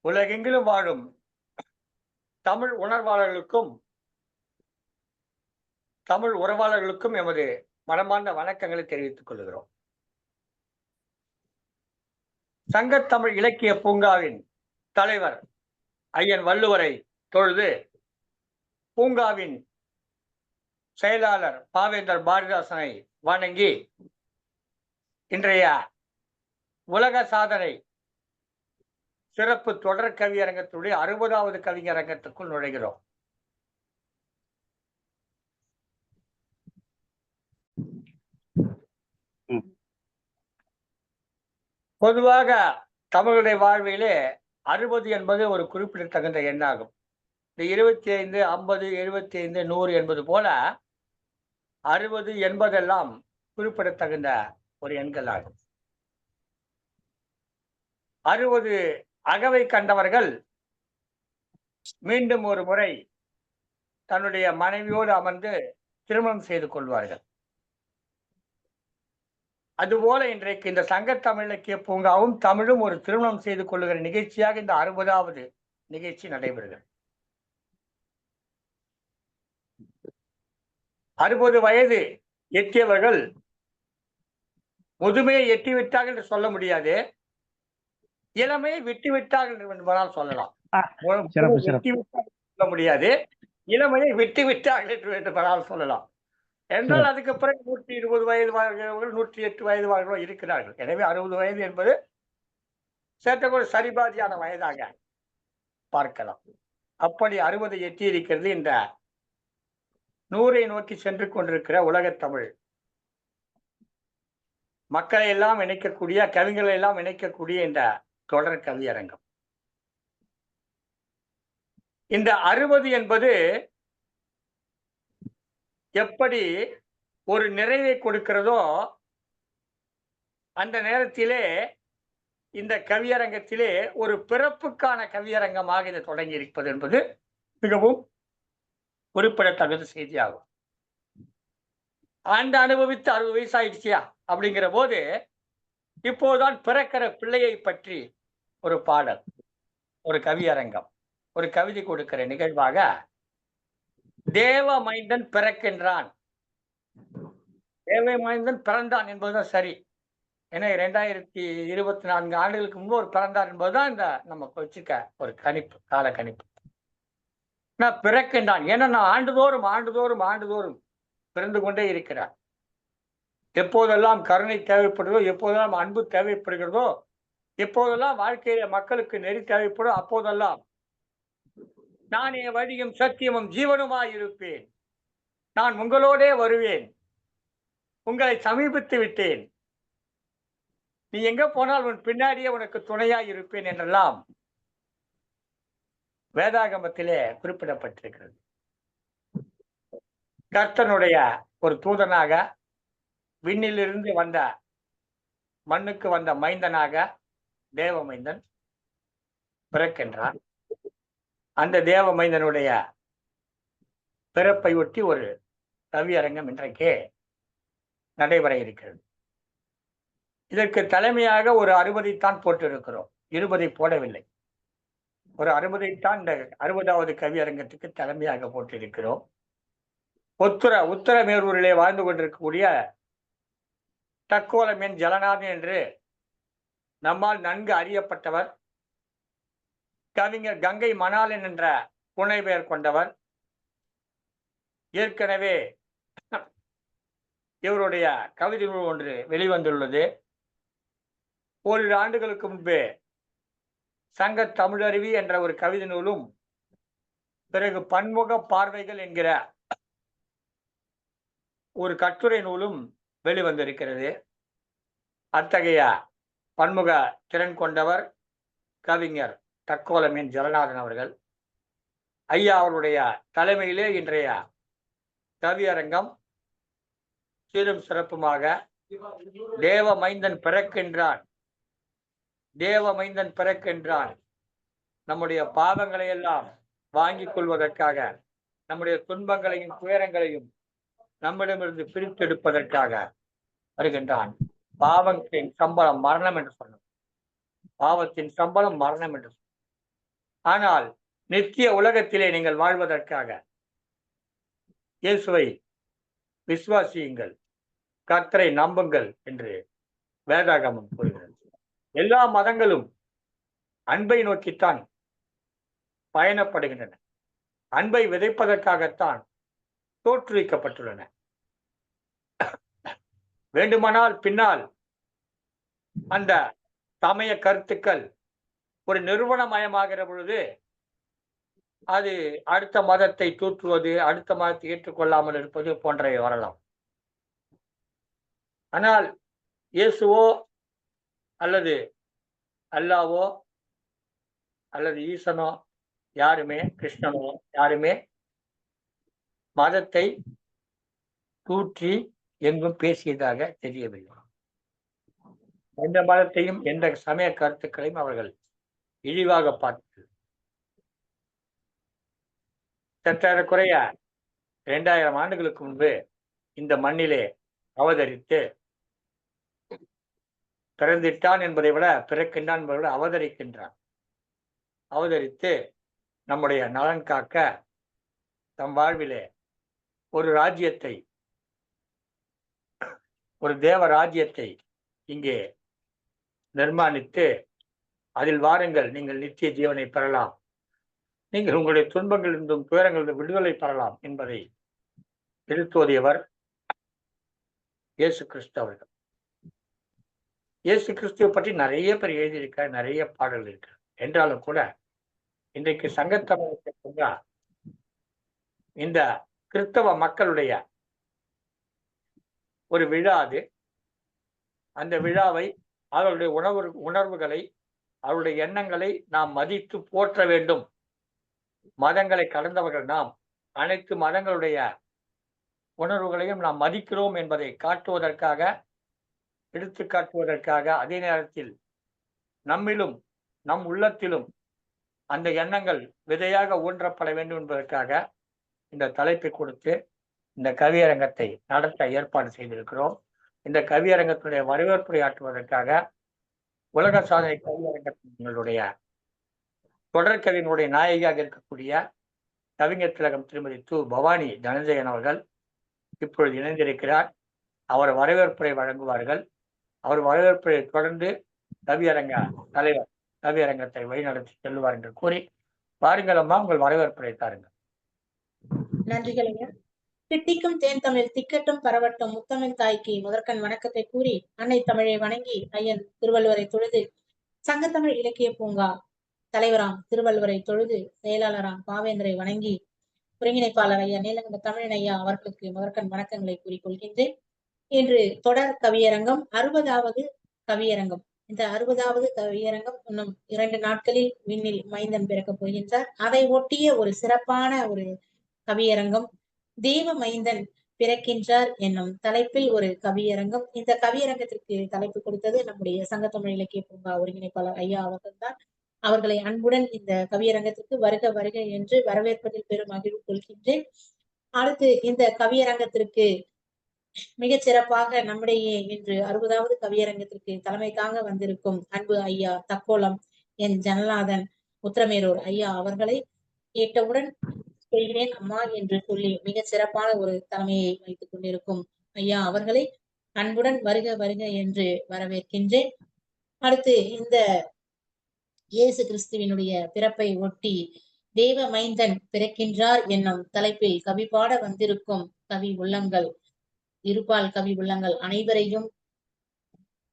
உலகெங்கிலும் வாழும் தமிழ் உணர்வாளர்களுக்கும் தமிழ் உறவாளர்களுக்கும் எமது மனமார்ந்த வணக்கங்களை தெரிவித்துக் கொள்கிறோம். சங்கத்தமிழ் இலக்கிய பூங்காவின் தலைவர் ஐயன் வள்ளுவரை தொழுது, பூங்காவின் செயலாளர் பாவேந்தர் பாரதிதாசனை வணங்கி, இன்றைய உலக சாதனை சிறப்பு தொடர் கவியரங்கத்துடைய 60வது கவிஞரங்கத்துக்குள் நுழைகிறோம். பொதுவாக தமிழுடைய வாழ்விலே 60 என்பது ஒரு குறிப்பிடத்தகுந்த எண்ணாகும். இந்த 25, 50, 75, 100 என்பது போல 60, 80 எல்லாம் குறிப்பிடத்தகுந்த ஒரு எண்கள் ஆகும். 60 அகவை கண்டவர்கள் மீண்டும் ஒரு முறை தன்னுடைய மனைவியோடு அமர்ந்து திருமணம் செய்து கொள்வார்கள். அதுபோல இன்றைக்கு இந்த சங்கத்தமிழ் இலக்கிய பூங்காவும் தமிழும் ஒரு திருமணம் செய்து கொள்ளுகிற நிகழ்ச்சியாக இந்த 60வது நிகழ்ச்சி நடைபெறுகிறது. 60 வயது எட்டியவர்கள் முதுமையை எட்டிவிட்டார்கள் என்று சொல்ல முடியாது, இளமையை விட்டுவிட்டார்கள் என்பதால் சொல்லலாம். சொல்ல முடியாது, இளமையை விட்டுவிட்டார்கள் என்று வேண்டுமானால் சொல்லலாம். என்றால் அதுக்கு பிறகு 120 வயது வாழ்கிறவர்கள், 108 வயது வாழ்கிறவர்கள் இருக்கிறார்கள். எனவே 60 வயது என்பது சேட்டகோடு சரிபாதியான வயதாக பார்க்கலாம். அப்படி 60 எட்டி இருக்கிறது இந்த 100ஐ நோக்கி சென்று கொண்டிருக்கிற உலகத்தமிழ் மக்களை எல்லாம் இணைக்கக்கூடிய, கவிஞர்களை எல்லாம் இணைக்கக்கூடிய இந்த தொடர் கவியரங்கம். இந்த 60 என்பது எப்படி ஒரு நிறைவை கொடுக்கிறதோ, அந்த நேரத்திலே இந்த கவியரங்கத்திலே ஒரு பிறப்புக்கான கவியரங்கமாக இது தொடங்கி இருப்பது என்பது மிகவும் குறிப்பிடத்தகுந்த செய்தியாகும். ஆண்டு அனுபவித்து 60 வயசு ஆயிடுச்சியா அப்படிங்கிற போது, இப்போதுதான் பிறக்கிற பிள்ளையை பற்றி ஒரு பாடல், ஒரு கவியரங்கம், ஒரு கவிதை கொடுக்கிற நிகழ்வாக தேவ மைந்தன் பிறக்கின்றான். தேவ மைந்தன் பிறந்தான் என்பதுதான் சரி. ஏன்னா 2024 ஆண்டுகளுக்கு முன்பு ஒரு பிறந்தார் என்பதுதான் இந்த நம்ம வச்சுக்க ஒரு கணிப்பு, கால கணிப்பு. நான் பிறக்கின்றான், ஏன்னா நான் ஆண்டுதோறும் பிறந்து கொண்டே இருக்கிறார். எப்போதெல்லாம் கருணை தேவைப்படுகிறதோ, எப்போதெல்லாம் அன்பு தேவைப்படுகிறதோ, எப்போதெல்லாம் வாழ்க்கையில மக்களுக்கு நெறி தேவைப்படும், அப்போதெல்லாம் நானே வழியும் சத்தியமும் ஜீவனுமாய் இருப்பேன், நான் உங்களோடே வருவேன், உங்களை சமீபித்து விட்டேன், நீ எங்க போனால் உன் பின்னாடியே உனக்கு துணையாய் இருப்பேன் என்றெல்லாம் வேதாகமத்திலே குறிப்பிடப்பட்டிருக்கிறது. கர்த்தனுடைய ஒரு தூதனாக, விண்ணிலிருந்து வந்த மண்ணுக்கு வந்த மைந்தனாக தேவ மைந்தன் பிறக்கின்றான். அந்த தேவ மைந்தனுடைய பிறப்பை ஒட்டி ஒரு கவியரங்கம் இன்றைக்கே நடைபெற இருக்கிறது. இதற்கு தலைமையாக ஒரு 60ஐத்தான் போட்டிருக்கிறோம், 20ஐ போடவில்லை. ஒரு 60ஐத்தான் இந்த 60வது கவியரங்கத்துக்கு தலைமையாக போட்டிருக்கிறோம். உத்தரமேரூரிலே வாழ்ந்து கொண்டிருக்கக்கூடிய தக்கோலமேன் ஜலநாதன் என்று நம்மால் நன்கு அறியப்பட்டவர், கவிஞர் கங்கை மணாலன் என்ற புனை பெயர் கொண்டவர். ஏற்கனவே இவருடைய கவிதை நூல் ஒன்று வெளிவந்துள்ளது. ஓரிரு ஆண்டுகளுக்கு முன்பு சங்க தமிழருவி என்ற ஒரு கவிதை நூலும், பிறகு பன்முக பார்வைகள் என்கிற ஒரு கட்டுரை நூலும் வெளிவந்திருக்கிறது. அத்தகைய பன்முக திறன் கொண்டவர் கவிஞர் தக்கோலமேன் ஜலநாதன் அவர்கள். ஐயா அவருடைய தலைமையிலே இன்றைய கவியரங்கம் சீரும் சிறப்புமாக தேவ மைந்தன் பிறக்கின்றான், தேவ மைந்தன் பிறக்கின்றான், நம்முடைய பாவங்களை எல்லாம் வாங்கிக் கொள்வதற்காக, நம்முடைய துன்பங்களையும் துயரங்களையும் நம்மிடமிருந்து பிரித்தெடுப்பதற்காக வருகின்றான். பாவத்தின் சம்பளம் மரணம் என்று சொன்னோம். பாவத்தின் சம்பளம் மரணம் என்று சொன்னோம். ஆனால் நித்திய உலகத்திலே நீங்கள் வாழ்வதற்காக இயேசுவை விசுவாசியுங்கள், கர்த்தரை நம்புங்கள் என்று வேதாகமம் கூறுகிறது. எல்லா மதங்களும் அன்பை நோக்கித்தான் பயணப்படுகின்றன. அன்பை விதைப்பதற்காகத்தான் தோற்றுவிக்கப்பட்டுள்ளன. வேண்டுமானால் பின்னால் அந்த சமய கருத்துக்கள் ஒரு நிறுவனமயமாகிற பொழுது அது அடுத்த மதத்தை தூற்றுவது, அடுத்த மதத்தை ஏற்றுக்கொள்ளாமல் இருப்பது போன்றவை வரலாம். ஆனால் இயேசுவோ அல்லது அல்லாவோ அல்லது ஈசனோ யாருமே, கிருஷ்ணனோ யாருமே மதத்தை தூற்றி எங்கும் பேசியதாக தெரியவில்லை. எந்த மதத்தையும் எந்த சமய கருத்துக்களையும் அவர்கள் இழிவாக பார்த்து சற்றேறக்குறைய 2000 ஆண்டுகளுக்கு முன்பு இந்த மண்ணிலே அவதரித்து பிறந்திட்டான் என்பதை விட பிறக்கின்றான் என்பதை விட அவதரிக்கின்றான். அவதரித்து நம்முடைய நலன் காக்க தம் வாழ்விலே ஒரு ராஜ்யத்தை, ஒரு தேவ ராஜ்யத்தை இங்கே நிர்மாணித்து அதில் வாருங்கள், நீங்கள் நித்திய ஜீவனை பெறலாம், நீங்கள் உங்களுடைய துன்பங்கள் இருந்தும் துயரங்களிலிருந்து விடுதலை பெறலாம் என்பதை எடுத்தோதியவர் இயேசு கிறிஸ்து அவர்கள். இயேசு கிறிஸ்துவை பற்றி நிறைய பேர் எழுதியிருக்கார், நிறைய பாடல்கள் இருக்கு. என்றாலும் கூட இன்றைக்கு சங்கத்தமிழ் இந்த கிறிஸ்தவ மக்களுடைய ஒரு விழா அது. அந்த விழாவை, அவர்களுடைய உணர்வுகளை, அவருடைய எண்ணங்களை நாம் மதித்து போற்ற வேண்டும். மதங்களை கடந்தவர்கள் நாம், அனைத்து மதங்களுடைய உணர்வுகளையும் நாம் மதிக்கிறோம் என்பதை காட்டுவதற்காக, எடுத்து காட்டுவதற்காக, அதே நேரத்தில் நம்மிலும் நம் உள்ளத்திலும் அந்த எண்ணங்கள் விதையாக ஊன்றப்பட வேண்டும் என்பதற்காக இந்த தலைப்பை கொடுத்து இந்த கவியரங்கத்தை நடத்த ஏற்பாடு செய்திருக்கிறோம். இந்த கவியரங்கத்தினுடைய வரவேற்புரையாற்றுவதற்காக உலக சாதனை கவியரங்கத்தினுடைய தொடர்கவியினுடைய நாயகியாக இருக்கக்கூடிய கவிஞர் திலகம் திருமதி து. பவானி தனஞ்சயன் அவர்கள் இப்பொழுது இணைந்திருக்கிறார். அவர் வரவேற்புரை வழங்குவார்கள். அவர் வரவேற்புரை தொடர்ந்து கவியரங்க தலைவர் கவியரங்கத்தை வழிநடத்தி செல்லுவார் என்று கூறி, பாருங்கள் அம்மா, உங்கள் வரவேற்புரை தாருங்கள். நன்றிகள் ஐயா. திட்டிக்கும் தேன் தமிழ் திக்கட்டும் பரவட்டும் முத்தமிழ் தாய்க்கு முதற்கண் வணக்கத்தை கூறி, அன்னை தமிழை வணங்கி ஐயன் திருவள்ளுவரை தொழுது, சங்கத்தமிழ் இலக்கிய பூங்கா தலைவராம் திருவள்ளுவரை தொழுது, செயலாளராம் பாவேந்தரை வணங்கி, ஒருங்கிணைப்பாளர் ஐயா நீலகண்ட தமிழன் ஐயா அவர்களுக்கு முதற்கண் வணக்கங்களை கூறிக்கொள்கின்றேன். இன்று தொடர் கவியரங்கம், 60வது கவியரங்கம். இந்த 60வது கவியரங்கம் இன்னும் 2 நாட்களில் விண்ணில் மைந்தன் பிறக்கப் போகின்றார். அதை ஒட்டிய ஒரு சிறப்பான ஒரு கவியரங்கம், தேவ மைந்தன் பிறக்கின்றார் என்னும் தலைப்பில் ஒரு கவியரங்கம். இந்த கவியரங்கத்திற்கு தலைப்பு கொடுத்தது நம்முடைய சங்கத்தமிழ் இலக்கிய பூங்கா ஒருங்கிணைப்பாளர் ஐயா அவர்கள்தான். அவர்களை அன்புடன் இந்த கவியரங்கத்திற்கு வருக வருக என்று வரவேற்பதில் பெரும் மகிழ்வு கொள்கின்றேன். அடுத்து இந்த கவியரங்கத்திற்கு மிகச் சிறப்பாக நம்முடைய இன்று 60வது கவியரங்கத்திற்கு தலைமை தாங்க வந்திருக்கும் அன்பு ஐயா தக்கோலம் என் ஜனநாதன் உத்திரமேரூர் ஐயா அவர்களை கேட்டவுடன் செய்கிறேன் அம்மா என்று சொல்லி மிகச் சிறப்பான ஒரு தலைமையை வைத்துக் கொண்டிருக்கும் ஐயா அவர்களை அன்புடன் வருக வருக என்று வரவேற்கின்றேன். அடுத்து இந்த இயேசு கிறிஸ்துவினுடைய பிறப்பை ஒட்டி தேவ மைந்தன் பிறக்கின்றார் என்னும் தலைப்பில் கவி பாட வந்திருக்கும் கவி உள்ளங்கள், இருபால் கவி உள்ளங்கள் அனைவரையும்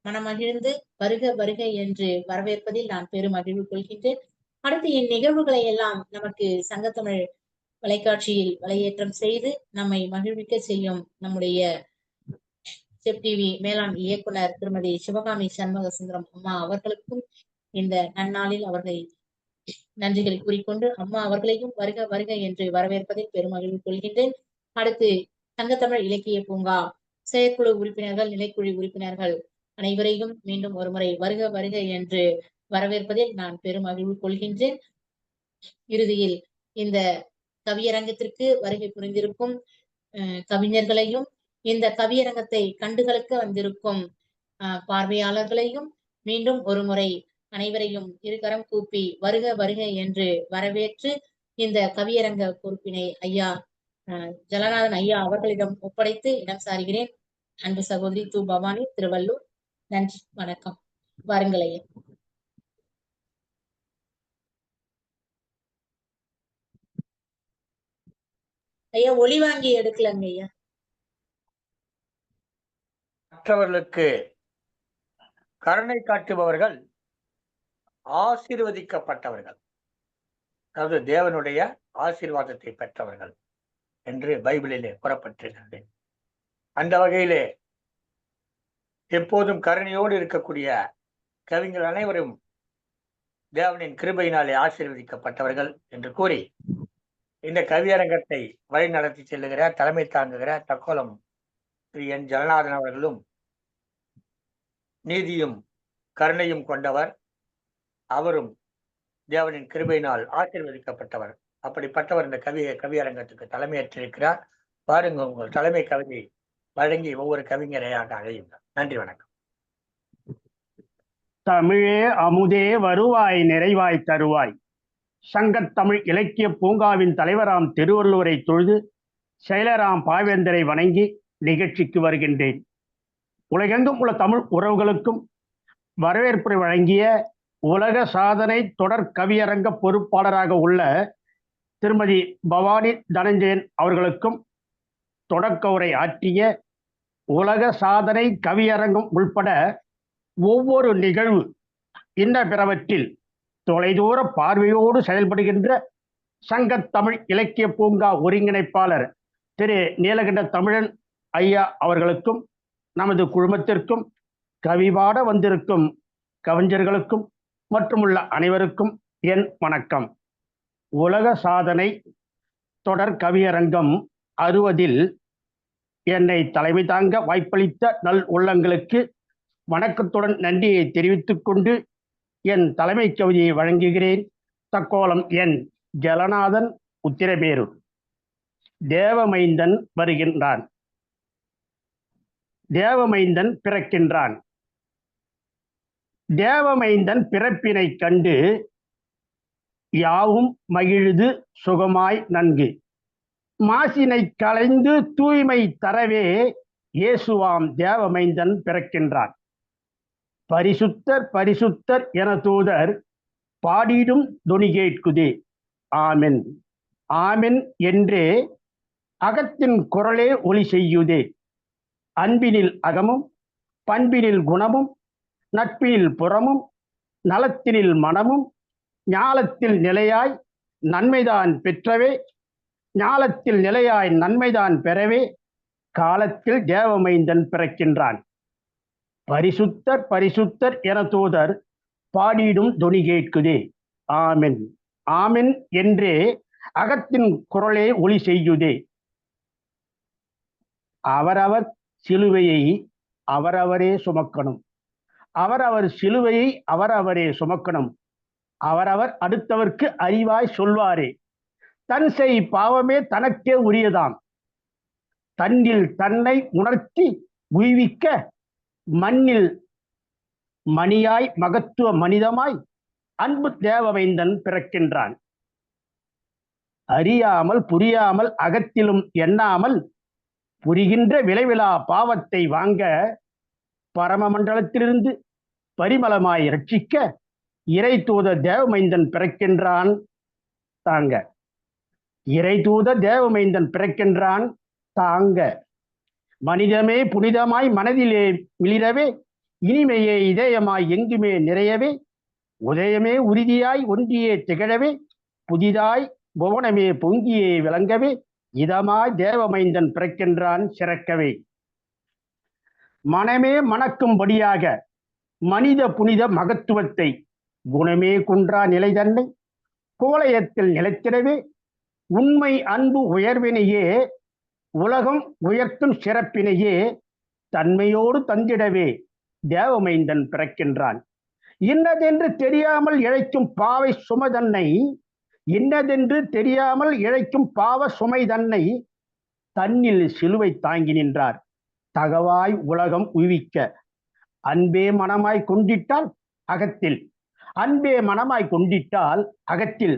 மனமகிழ்ந்து வருக வருக என்று வரவேற்பதில் நான் பெரும் மகிழ்வு கொள்கின்றேன். அடுத்து இந்நிகழ்வுகளை எல்லாம் நமக்கு சங்கத்தமிழ் தொலைக்காட்சியில் வலையேற்றம் செய்து நம்மை மகிழ்விக்க செய்யும் நம்முடைய செப் டிவி மேலாண் இயக்குனர் திருமதி சிவகாமி சண்முக சுந்தரம் அம்மா அவர்களுக்கும் இந்த நன்னாளில் அவர்களை நன்றிகளை கூறிக்கொண்டு அம்மா அவர்களையும் வருக வருக என்று வரவேற்பதில் பெருமகிழ்வு கொள்கின்றேன். அடுத்து சங்கத்தமிழ் இலக்கிய பூங்கா செயற்குழு உறுப்பினர்கள், நிலைக்குழு உறுப்பினர்கள் அனைவரையும் மீண்டும் ஒருமுறை வருக வருக என்று வரவேற்பதில் நான் பெருமகிழ்வு கொள்கின்றேன். இறுதியில் இந்த கவியரங்கத்திற்கு வருகை புரிந்திருக்கும் கவிஞர்களையும், இந்த கவியரங்கத்தை கண்டுகளுக்க வந்திருக்கும் பார்வையாளர்களையும் மீண்டும் ஒரு முறை அனைவரையும் இருகரம் கூப்பி வருக வருக என்று வரவேற்று இந்த கவியரங்க பொறுப்பினை ஐயா ஜலநாதன் ஐயா அவர்களிடம் ஒப்படைத்து இடம் சாருகிறேன். அன்பு சகோதரி து. பவானி, திருவள்ளூர். நன்றி, வணக்கம். வாருங்கள் ஐயா. ஐயா ஒளி வாங்கி எடுக்கலங்க ஐயா. மற்றவர்களுக்கு கருணை காட்டுபவர்கள் ஆசீர்வதிக்கப்பட்டவர்கள், அதாவது தேவனுடைய ஆசீர்வாதத்தை பெற்றவர்கள் என்று பைபிளிலே கூறப்பட்டிருக்கிறது. அந்த வகையிலே எப்போதும் கருணையோடு இருக்கக்கூடிய கவிஞர்கள் அனைவரும் தேவனின் கிருபையினாலே ஆசீர்வதிக்கப்பட்டவர்கள் என்று கூறி இந்த கவியரங்கத்தை வழி நடத்தி செல்லுகிற தலைமை தாங்குகிற தக்கோலம் திரு என் ஜலநாதன் அவர்களும் நீதியும் கருணையும் கொண்டவர், அவரும் தேவனின் கிருபையினால் ஆசீர்வதிக்கப்பட்டவர். அப்படிப்பட்டவர் இந்த கவியரங்கத்துக்கு தலைமையேற்றிருக்கிறார். பாருங்க, உங்கள் தலைமை கவிதை வழங்கி ஒவ்வொரு கவிஞரையாக அழையுங்கள். நன்றி, வணக்கம். தமிழே அமுதே வருவாய் நிறைவாய் தருவாய். சங்கத்தமிழ் இலக்கிய பூங்காவின் தலைவராம் திருவள்ளுவரை தொழுது செயலராம் பாவேந்தரை வணங்கி நிகழ்ச்சிக்கு வருகின்றேன். உலகெங்கும் உள்ள தமிழ் உறவுகளுக்கும் வரவேற்புரை வழங்கிய உலக சாதனை தொடர் கவியரங்க பொறுப்பாளராக உள்ள திருமதி பவானி தனஞ்சயன் அவர்களுக்கும் தொடக்க உரை ஆற்றிய உலக சாதனை கவியரங்கம் உள்பட ஒவ்வொரு நிகழ்வு இன்ன பிறவற்றில் தொலைதூர பார்வையோடு செயல்படுகின்ற சங்கத்தமிழ் இலக்கிய பூங்கா ஒருங்கிணைப்பாளர் திரு நீலகண்ட தமிழன் ஐயா அவர்களுக்கும் நமது குழுமத்திற்கும் கவிபாட வந்திருக்கும் கவிஞர்களுக்கும் மற்றும் உள்ள அனைவருக்கும் என் வணக்கம். உலக சாதனை தொடர் கவியரங்கம் 60 என்னை தலைமை தாங்க வாய்ப்பளித்த நல் உள்ளங்களுக்கு வணக்கத்துடன் நன்றியை தெரிவித்துக் கொண்டு என் தலைமை கவிதையை வழங்குகிறேன். தக்கோலம் என் ஜலநாதன், உத்திரமேரூர். தேவமைந்தன் வருகின்றான், தேவமைந்தன் பிறக்கின்றான். தேவமைந்தன் பிறப்பினை கண்டு யாவும் மகிழ்து சுகமாய் நன்கு. மாசினை களைந்து தூய்மை தரவே இயேசுவாம் தேவமைந்தன் பிறக்கின்றான். பரிசுத்தர் பரிசுத்தர் என தூதர் பாடிடும் தொனி கேட்குதே. ஆமென் ஆமென் என்றே அகத்தின் குரலே ஒலி செய்யுதே. அன்பினில் அகமும் பண்பினில் குணமும் நட்பினில் புறமும் நலத்தினில் மனமும் ஞாலத்தில் நிலையாய் நன்மைதான் பெற்றவே, ஞாலத்தில் நிலையாய் நன்மைதான் பெறவே காலத்தில் தேவமைந்தன் பிறக்கின்றான். பரிசுத்தர் பரிசுத்தர் என தூதர் பாடிடும் தொனி கேட்குதே. ஆமென் ஆமென் என்றே அகத்தின் குரலே ஒலி செய்யுதே. அவரவர் சிலுவையை அவரவரே சுமக்கணும், அவரவர் சிலுவையை அவரவரே சுமக்கணும். அவரவர் அடுத்தவர்க்கு அறிவாய் சொல்வாரே. தன் செய் பாவமே தனக்கே உரியதாம். தன்னில் தன்னை உணர்த்தி உய்விக்க மண்ணில் மணியாய் மகத்துவ மனிதமாய் அன்பு தேவமைந்தன் பிறக்கின்றான். அறியாமல் புரியாமல் அகத்திலும் எண்ணாமல் புரிகின்ற விளைவிலா பாவத்தை வாங்க பரம மண்டலத்திலிருந்து பரிமளமாய் ரட்சிக்க இறை தூத தேவமைந்தன் பிறக்கின்றான். தாங்க இறை தூத தேவமைந்தன் பிறக்கின்றான். தாங்க மனிதமே புனிதமாய் மனதிலே மிளிரவே, இனிமையே இதயமாய் எங்குமே நிறையவே, உதயமே உறுதியாய் ஒன்றியே திகழவே, புதிதாய் புவனமே பொங்கியே விளங்கவே, இதமாய் தேவமைந்தன் பிறக்கின்றான் சிறக்கவே. மனமே மணக்கும்படியாக மனித புனித மகத்துவத்தை குணமே குன்றா நிலை தன்னை கோலயத்தில் நிலைத்திடவே, உண்மை அன்பு உயர்வினையே உலகம் உயர்த்தும் சிறப்பினையே தன்மையோடு தந்திடவே தேவமைந்தன் பிறக்கின்றான். இன்னதென்று தெரியாமல் இழைக்கும் பாவை சுமை தன்னை, இன்னதென்று தெரியாமல் இழைக்கும் பாவ சுமை தன்னை தன்னில் சிலுவை தாங்கி நின்றார். தகவாய் உலகம் உய்விக்க அன்பே மனமாய் கொண்டிட்டால் அகத்தில் அன்பே மனமாய் கொண்டிட்டால் அகத்தில்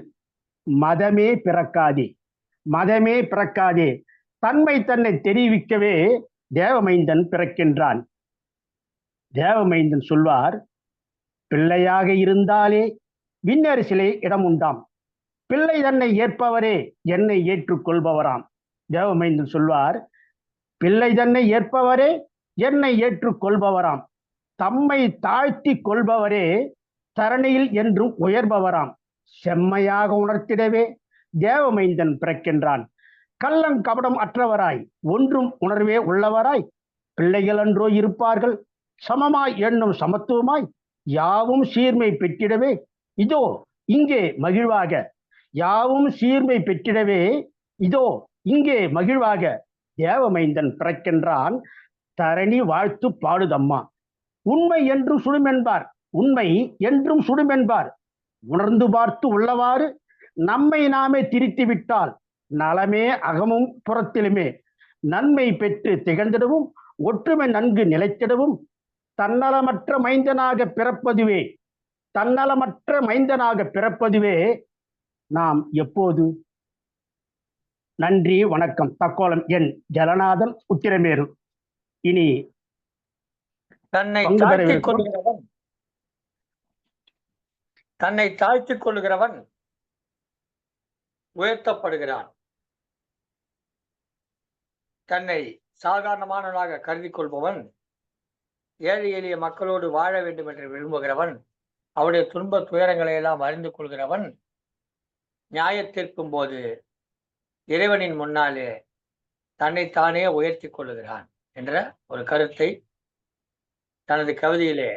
மதமே பிறக்காதே, மதமே பிறக்காதே. தன்மை தன்னை தெரிவிக்கவே தேவமைந்தன் பிறக்கின்றான். தேவமைந்தன் சொல்வார், பிள்ளையாக இருந்தாலே விண்ணரசிலே இடம் உண்டாம். பிள்ளை தன்னை ஏற்பவரே என்னை ஏற்றுக்கொள்பவராம். தேவமைந்தன் சொல்வார், பிள்ளை தன்னை ஏற்பவரே என்னை ஏற்றுக்கொள்பவராம். தம்மை தாழ்த்தி கொள்பவரே தரணியில் என்றும் உயர்பவராம். செம்மையாக உணர்த்திடவே தேவமைந்தன் பிறக்கின்றான். கள்ளம் கபடம் அற்றவராய் ஒன்றும் உணர்வே உள்ளவராய் பிள்ளைகள் அன்றோ இருப்பார்கள். சமமாய் எண்ணும் சமத்துவமாய் யாவும் சீர்மை பெற்றிடவே இதோ இங்கே மகிழ்வாக, யாவும் சீர்மை பெற்றிடவே இதோ இங்கே மகிழ்வாக தேவமைந்தன் பிறக்கின்றான். தரணி வாழ்த்து பாடுதம்மா. உண்மை என்றும் சுடுமென்பார், உண்மை என்றும் சுடுமென்பார். உணர்ந்து பார்த்து உள்ளவாறு நம்மை நாமே திருத்தி விட்டால் நலமே அகமும் புறத்திலுமே. நன்மை பெற்று திகழ்ந்திடவும் ஒற்றுமை நன்கு நிலைத்திடவும் தன்னலமற்ற மைந்தனாக பிறப்பதுவே, தன்னலமற்ற மைந்தனாக பிறப்பதுவே நாம் எப்போது. நன்றி, வணக்கம். தக்கோலம் என் ஜலநாதன், உத்திரமேரு. இனி தன்னை பங்கு பெற தாழ்த்திக் இருக்கும் கொள்கிறவன் தன்னை தாழ்த்திக் கொள்கிறவன் உயர்த்தப்படுகிறான். தன்னை சாதாரணமானவனாக கருதி கொள்பவன், ஏழை எளிய மக்களோடு வாழ வேண்டும் என்று விரும்புகிறவன், அவருடைய துன்ப துயரங்களை எல்லாம் அறிந்து கொள்கிறவன், நியாயத்திற்கும் போது இறைவனின் முன்னாலே தன்னைத்தானே உயர்த்தி கொள்ளுகிறான் என்ற ஒரு கருத்தை தனது கவிதையிலே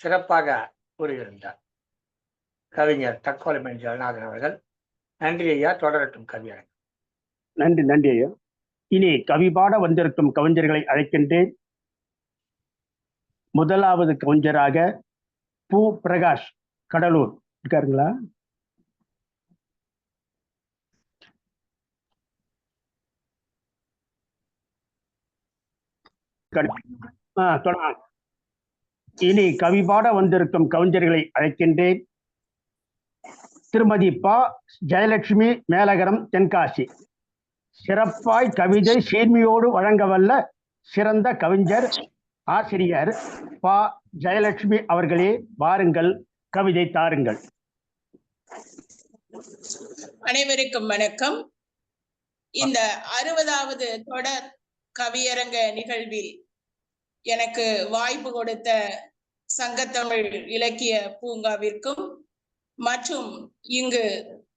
சிறப்பாக கூறியிருந்தார் கவிஞர் தக்கோலம் என் ஜெகநாதன் அவர்கள். நன்றி ஐயா, தொடரட்டும் கவியரங்கம். நன்றி, நன்றி ஐயா. இனி கவி பாட வந்திருக்கும் கவிஞர்களை அழைக்கின்றேன். முதலாவது கவிஞராக பூ பிரகாஷ், கடலூர் இருக்காருங்களா? இனி கவி பாட வந்திருக்கும் கவிஞர்களை அழைக்கின்றேன். திருமதி பா ஜெயலட்சுமி, மேலகரம், தென்காசி. சிறப்பாய் கவிதை சீர்மையோடு வழங்கவல்ல சிறந்த கவிஞர் ஆசிரியர் பா ஜெயலட்சுமி அவர்களே, வாருங்கள், கவிதை தாருங்கள். அனைவருக்கும் வணக்கம். இந்த 60வது தொடர் கவியரங்க நிகழ்வில் எனக்கு வாய்ப்பு கொடுத்த சங்கத்தமிழ் இலக்கிய பூங்காவிற்கும் மற்றும் இங்கு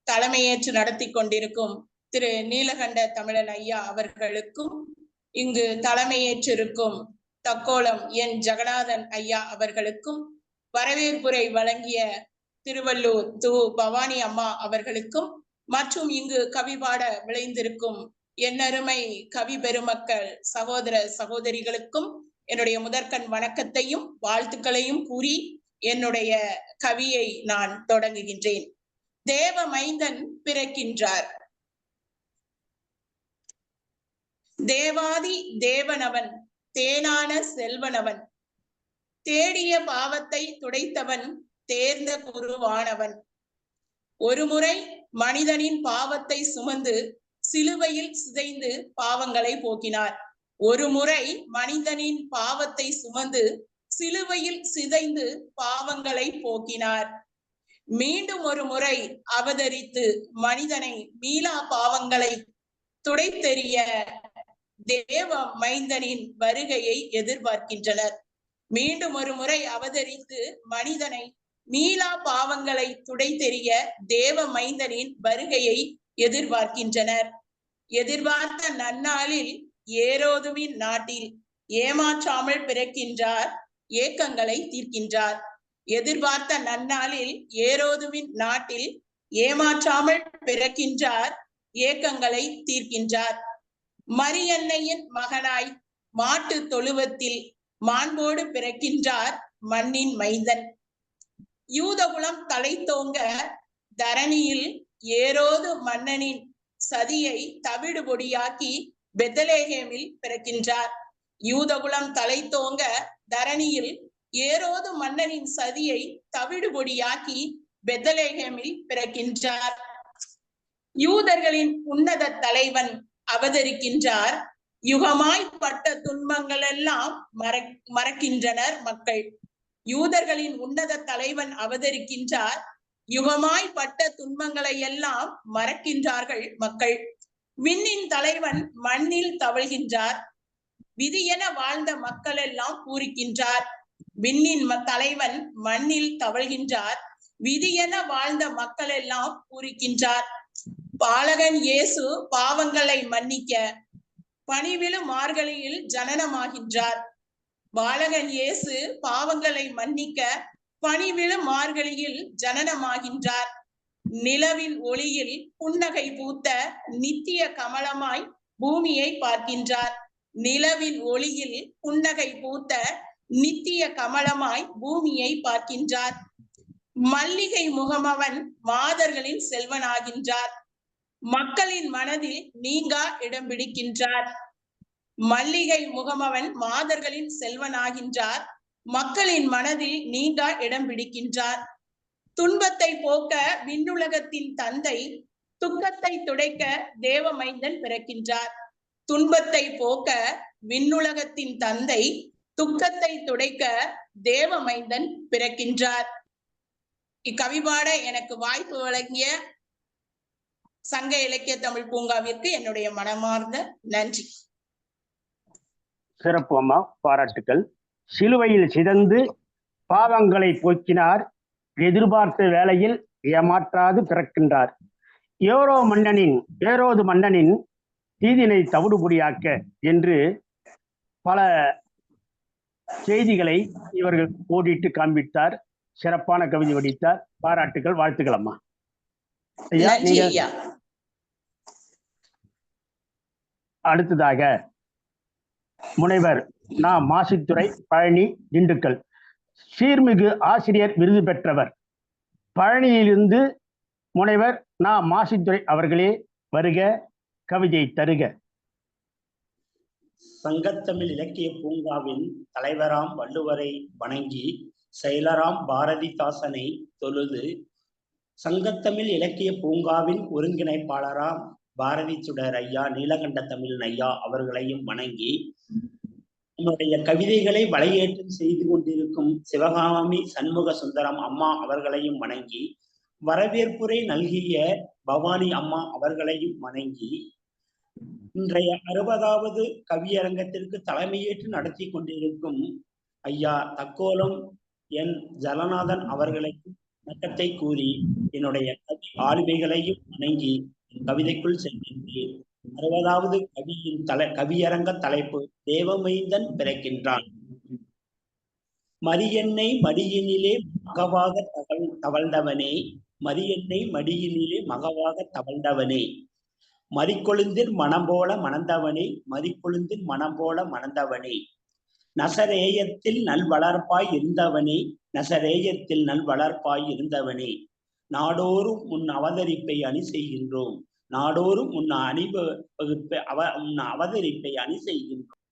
தலைமையேற்று நடத்தி கொண்டிருக்கும் திரு நீலகண்ட தமிழன் ஐயா அவர்களுக்கும், இங்கு தலைமையேற்றிருக்கும் தக்கோலம் என் ஜெகநாதன் ஐயா அவர்களுக்கும், வரவேற்புரை வழங்கிய திருவள்ளூர் து பவானி அம்மா அவர்களுக்கும், மற்றும் இங்கு கவி பாட விளைந்திருக்கும் என்னருமை கவி பெருமக்கள் சகோதர சகோதரிகளுக்கும் என்னுடைய முதற்கண் வணக்கத்தையும் வாழ்த்துக்களையும் கூறி என்னுடைய கவியை நான் தொடங்குகின்றேன். தேவ மைந்தன் பிறக்கின்றார். தேவாதி தேவனவன், தேனான செல்வனவன், தேடிய பாவத்தை துடைத்தவன், தேர்ந்த குருவானவன். ஒருமுறை மனிதனின் பாவத்தை சுமந்து சிலுவையில் சிதைந்து பாவங்களை போக்கினார். ஒரு முறை மனிதனின் பாவத்தை சுமந்து சிலுவையில் சிதைந்து பாவங்களை போக்கினார். மீண்டும் ஒரு முறை அவதரித்து மனிதனை மீளா பாவங்களை துடைத்தெறிய தேவ மைந்தனின் வருகையை எதிர்பார்க்கின்றனர். மீண்டும் ஒரு முறை அவதரித்து மனிதனை மீளா பாவங்களை துடைத்தெறிய தேவ மைந்தனின் வருகையை எதிர்பார்க்கின்றனர். எதிர்பார்த்த நன்னாளில் ஏரோதுவின் நாட்டில் ஏமாற்றாமல் பிறக்கின்றார், ஏக்கங்களை தீர்க்கின்றார். எதிர்பார்த்த நன்னாளில் ஏரோதுவின் நாட்டில் ஏமாற்றாமல் பிறக்கின்றார், ஏக்கங்களை தீர்க்கின்றார். மரியன்னையின் மகனாய் மாட்டு தொழுவத்தில் மாண்போடு பிறக்கின்றார் மண்ணின் மைந்தன். யூதகுலம் தலைத்தோங்க தரணியில் ஏரோது மன்னனின் சதியை தவிடு பொடியாக்கி பெத்லகேமில் பிறக்கின்றார். யூதகுலம் தலைத்தோங்க தரணியில் ஏரோது மன்னனின் சதியை தவிடுபொடியாக்கி பெத்லகேமில் பிறக்கின்றார். யூதர்களின் உன்னத தலைவன் அவதரிக்கின்றார். யுகமாய்ப்பட்ட துன்பங்கள் எல்லாம் மறக்கின்றனர் மக்கள். யூதர்களின் உன்னத தலைவன் அவதரிக்கின்றார். யுகமாய்ப்பட்ட துன்பங்களை எல்லாம் மறக்கின்றார்கள் மக்கள். விண்ணின் தலைவன் மண்ணில் தவழ்கின்றார். விதியென வாழ்ந்த மக்கள் எல்லாம் பூரிக்கின்றார். விண்ணின் தலைவன் மண்ணில் தவழ்கின்றார். விதியென வாழ்ந்த மக்கள் எல்லாம் பூரிக்கின்றார். பாலகன் இயேசு பாவங்களை மன்னிக்க பணிவிழு மார்கழியில் ஜனனமாகின்றார். பாலகன் இயேசு பாவங்களை மன்னிக்க பணிவிழு மார்கழியில் ஜனனமாகின்றார். நிலவின் ஒளியில் புன்னகை பூத்த நித்திய கமலமாய் பூமியை பார்க்கின்றார். நிலவின் ஒளியில் புன்னகை பூத்த நித்திய கமலமாய் பூமியை பார்க்கின்றார். மல்லிகை முகமவன் மாதர்களின் செல்வனாகின்றார். மக்களின் மனதில் நீங்கா இடம் பிடிக்கின்றார். மல்லிகை முகமவன் மாதர்களின் செல்வனாகின்றார். மக்களின் மனதில் நீங்கா இடம் பிடிக்கின்றார். துன்பத்தை போக்க விண்ணுலகத்தின் தந்தை, துக்கத்தை துடைக்க தேவமைந்தன் பிறக்கின்றார். துன்பத்தை போக்க விண்ணுலகத்தின் தந்தை, துக்கத்தை துடைக்க தேவமைந்தன் பிறக்கின்றார். இக்கவிபாட எனக்கு வாய்ப்பு வழங்கிய சங்க இலக்கிய தமிழ் பூங்காவிற்கு என்னுடைய மனமார்ந்த நன்றி. சிறப்பு அம்மா, பாராட்டுக்கள். சிலுவையில் சிதந்து பாவங்களை போக்கினார். எதிர்பார்த்த வேளையில் ஏமாற்றாது பிறக்கின்றார். ஏரோது மன்னனின் தீதினை தவிடுபொடியாக்க என்று பல செய்திகளை இவர்கள் கோடிட்டு காண்பித்தார். சிறப்பான கவிதை வடித்தார். பாராட்டுகள், வாழ்த்துக்கள் அம்மா. ஐயா, நீங்க அடுத்ததாக முனைவர் மாசித்துறை, பழனி, திண்டுக்கல். சீர்மிகு ஆசிரியர் விருது பெற்றவர். பழனியிலிருந்து முனைவர் மாசித்துறை அவர்களே வருக, கவிதை தருக. சங்கத்தமிழ் இலக்கிய பூங்காவின் தலைவராம் வள்ளுவரை வணங்கி, செயலராம் பாரதிதாசனை தொழுது, சங்கத்தமிழ் இலக்கிய பூங்காவின் ஒருங்கிணைப்பாளராம் பாரதி சுடர் ஐயா நீலகண்ட தமிழன் ஐயா அவர்களையும் வணங்கி, என்னுடைய கவிதைகளை வலையேற்றம் செய்து கொண்டிருக்கும் சிவகாமி சண்முக சுந்தரம் அம்மா அவர்களையும் வணங்கி, வரவேற்புரை நல்கிய பவானி அம்மா அவர்களையும் வணங்கி, இன்றைய 60வது கவியரங்கத்திற்கு தலைமையேற்று நடத்தி கொண்டிருக்கும் ஐயா தக்கோலம் என் ஜலநாதன் அவர்களுக்கு வணக்கத்தை கூறி, என்னுடைய கவி ஆளுமைகளையும் வணங்கி கவிதைக்குள் சென்றிருக்கிறேன். 60வது கவியரங்க தலைப்பு தேவமைந்தன் பிறக்கின்றான். மரியெண்ணை மடியினிலே மகவாக தவழ்ந்தவனே, மரியெண்ணை மடியினிலே மகவாக தவழ்ந்தவனே, மறிக்கொழுந்தின் மனம் போல மணந்தவனே, மறிக்கொழுந்தின் மனம் போல மணந்தவனே, நசரேயத்தில் நல்வளர்ப்பாய் இருந்தவனே, நசரேயத்தில் நல்வளர்ப்பாய் இருந்தவனே, நாடோறும் உன் அவதரிப்பை அணி செய்கின்றோம், நாடோறும் உன் அவதரிப்பை அணி செய்கின்றோம்.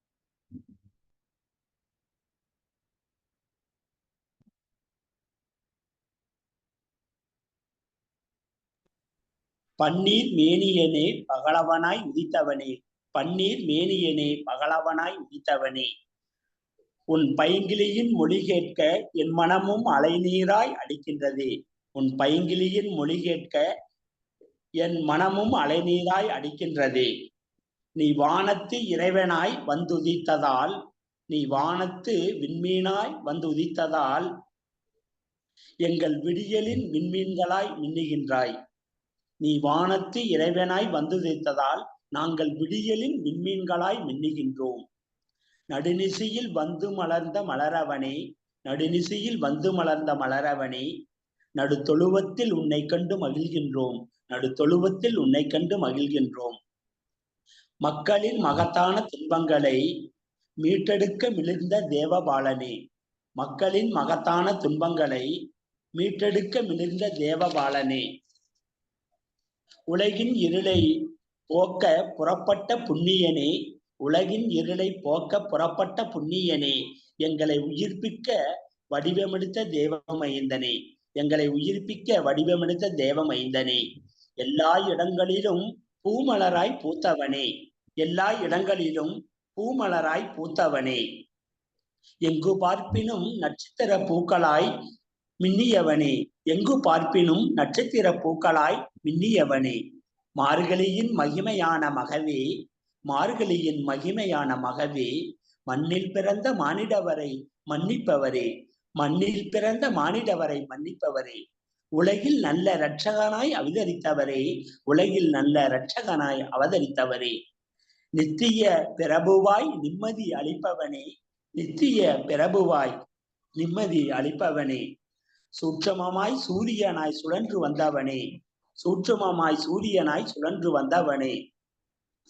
பன்னீர் மேனியனே பகலவனாய் உதித்தவனே, பன்னீர் மேனியனே பகலவனாய் உதித்தவனே, உன் பைங்கிளியின் மொழி கேட்க என் மனமும் அலைநீராய் அடிக்கின்றதே, உன் பைங்கிளியின் மொழி கேட்க என் மனமும் அலைநீராய் அடிக்கின்றதே, நீ வானத்து இறைவனாய் வந்துதித்ததால், நீ வானத்து விண்மீனாய் வந்துதித்ததால் எங்கள் விடியலின் விண்மீன்களாய் மின்னுகின்றாய், நீ வானத்து இறைவனாய் வந்துதித்ததால் நாங்கள் விடியலின் விண்மீன்களாய் மின்னுகின்றோம். நடுநிசையில் வந்து மலர்ந்த மலரவனே, நடுநிசையில் வந்து மலர்ந்த மலரவனே, நடு தொழுவத்தில் உன்னை கண்டு மகிழ்கின்றோம், நடு தொழுவத்தில் உன்னை கண்டு மகிழ்கின்றோம். மக்களின் மகத்தான துன்பங்களை மீட்டெடுக்க மிளிர்ந்த தேவபாலனே, மக்களின் மகத்தான துன்பங்களை மீட்டெடுக்க மிளிர்ந்த தேவபாலனே, உலகின் இருளை போக்க புறப்பட்ட புண்ணியனே, உலகின் இருளை போக்க புறப்பட்ட புண்ணியனே, எங்களை உயிர்ப்பிக்க வடிவமெடுத்த தேவமைந்தனே, எங்களை உயிர்ப்பிக்க வடிவமெடுத்த தேவமைந்தனே, எல்லா இடங்களிலும் பூமலராய் பூத்தவனே, எல்லா இடங்களிலும் பூமலராய் பூத்தவனே, எங்கு பார்ப்பினும் நட்சத்திர பூக்களாய் மின்னியவனே, எங்கு பார்ப்பினும் நட்சத்திர பூக்களாய் மின்னியவனே, மார்கழியின் மகிமையான மகவே, மார்கழியின் மகிமையான மகவே, மண்ணில் பிறந்த மானிடவரை மன்னிப்பவரே, மண்ணில் பிறந்த மானிடவரை மன்னிப்பவரே, உலகில் நல்ல இரட்சகனாய் அவதரித்தவரே, உலகில் நல்ல இரட்சகனாய் அவதரித்தவரே, நித்திய பிரபுவாய் நிம்மதி அளிப்பவனே, நித்திய பிரபுவாய் நிம்மதி அளிப்பவனே, சூட்சமமாய் சூரியனாய் சுழன்று வந்தவனே, சூட்சமமாய் சூரியனாய் சுழன்று வந்தவனே,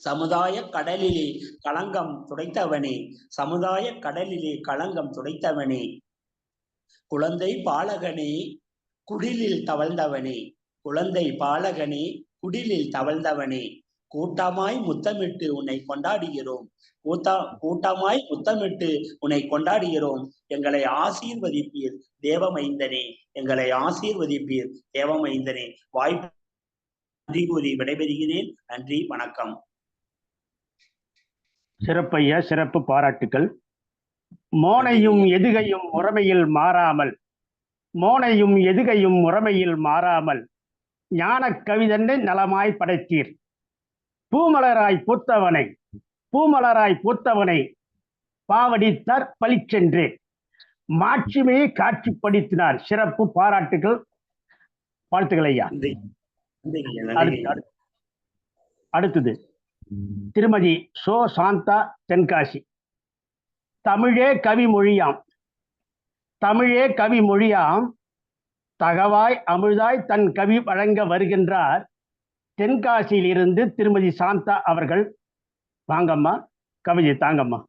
சமுதாய கடலிலே களங்கம் துடைத்தவனே, சமுதாய கடலிலே களங்கம் துடைத்தவனே, குழந்தை பாலகனே குடிலில் தவழ்ந்தவனே, குழந்தை பாலகனே குடிலில் தவழ்ந்தவனே, கூட்டமாய் முத்தமிட்டு உன்னை கொண்டாடுகிறோம், கூட்டமாய் முத்தமிட்டு உன்னை கொண்டாடுகிறோம், எங்களை ஆசீர்வதிப்பீர் தேவமைந்தனே, எங்களை ஆசீர்வதிப்பீர் தேவமைந்தனே. வாய்ப்பு நன்றி கூறி விடைபெறுகிறேன். நன்றி, வணக்கம். சிறப்பையா, சிறப்பு, பாராட்டுக்கள். மோனையும் எதுகையும் முறைமையில் மாறாமல், மோனையும் எதுகையும் முறைமையில் மாறாமல் ஞான கவிதனை நலமாய் படைத்தீர். பூமலராய் பூத்தவனை, பூமலராய் பூத்தவனை பாவடித்தார் பளிச்சென்று மாட்சிமையை காட்சிப்படுத்தினார். சிறப்பு, பாராட்டுகள், வாழ்த்துக்கள் ஐயா. அடுத்தது திருமதி சோ சாந்தா தென்காசி. தமிழே கவி மொழியாம், தமிழே கவி மொழியாம், தகவாய் அமிழ்தாய் தன் கவி வழங்க வருகின்றார் தென்காசியில் இருந்து திருமதி சாந்தா அவர்கள். வாங்கம்மா, கவிதை தாங்கம்மா.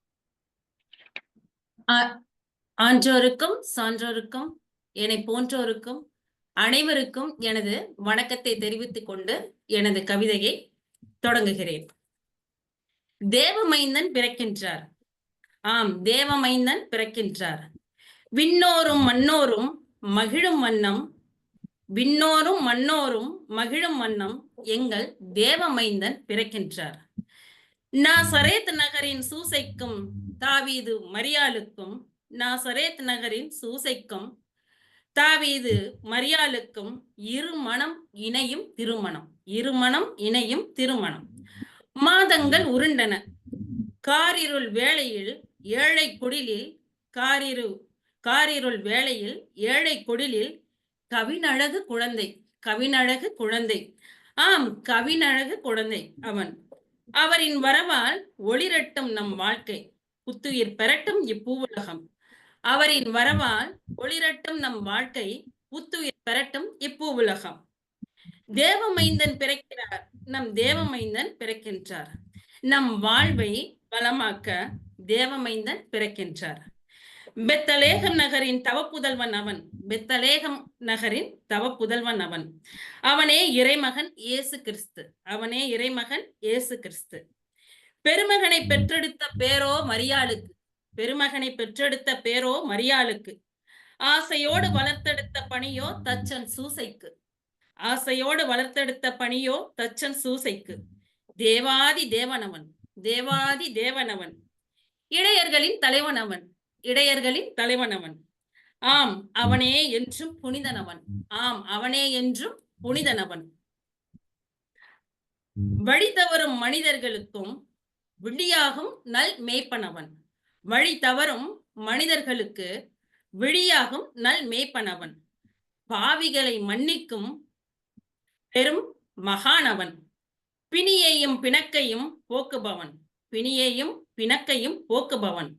ஆன்றோருக்கும் சான்றோருக்கும் என்னை போன்றோருக்கும் அனைவருக்கும் எனது வணக்கத்தை தெரிவித்துக் கொண்டு எனது கவிதையை தொடங்குகிறேன். தேவமைந்தன் பிறக்கின்றார். ஆம், தேவமைந்தன் பிறக்கின்றார். விண்ணோரும் மன்னோரும் மகிழும் வண்ணம், விண்ணோரும் மன்னோரும் மகிழும் வண்ணம் எங்கள் தேவமைந்தன் பிறக்கின்றார். நாசரேத் நகரின் சூசைக்கும் தாவீது மரியாளுக்கும், நாசரேத் நகரின் சூசைக்கும் தாவீது மரியாளுக்கும் இருமணம் இணையும் திருமணம், இருமணம் இணையும் திருமணம். மாதங்கள் உருண்டன. காரிருள் வேளையில் ஏழை குடிலில், காரிருள் வேளையில் ஏழை குடிலில் கவினழகு குழந்தை, கவினழகு குழந்தை, ஆம் கவினழகு குழந்தை அவன். அவரின் வரவால் ஒளிரட்டும் நம் வாழ்க்கை, புத்துயிர் பெறட்டும் இப்பூவுலகம். அவரின் வரவால் ஒளிரட்டும் நம் வாழ்க்கை, புத்துயிர் பெறட்டும் இப்பூவுலகம். தேவமைந்தன் பிறக்கிறார், நம் தேவமைந்தன் பிறக்கின்றார். நம் வாழ்வை வளமாக்க தேவமைந்தன் பிறக்கின்றார். பெத்தலேகம் நகரின் தவப்புதல்வன் அவன், பெத்தலேகம் நகரின் தவப்புதல்வன் அவன். அவனே இறைமகன் இயேசு கிறிஸ்து, அவனே இறைமகன் இயேசு கிறிஸ்து. பெருமகனை பெற்றெடுத்த பேரோ மரியாளுக்கு, பெருமகனை பெற்றெடுத்த பேரோ மரியாளுக்கு. ஆசையோடு வளர்த்தெடுத்த பணியோ தச்சன் சூசைக்கு, ஆசையோடு வளர்த்தெடுத்த பணியோ தச்சன் சூசைக்கு. தேவாதி தேவனவன், தேவாதி தேவனவன். இடையர்களின் தலைவனவன், இடையர்களின் தலைவனவன். ஆம், அவனே என்றும் புனிதனவன், ஆம் அவனே என்றும் புனிதனவன். வழி தவறும் மனிதர்களுக்கும் விழியாகும் நல் மேய்ப்பனவன், வழி தவறும் மனிதர்களுக்கு விழியாகும் நல் மேய்ப்பனவன். பாவிகளை மன்னிக்கும் பெரும் மகானவன், பிணியையும் பிணக்கையும் போக்குபவன், பிணியையும் பிணக்கையும் போக்குபவன்.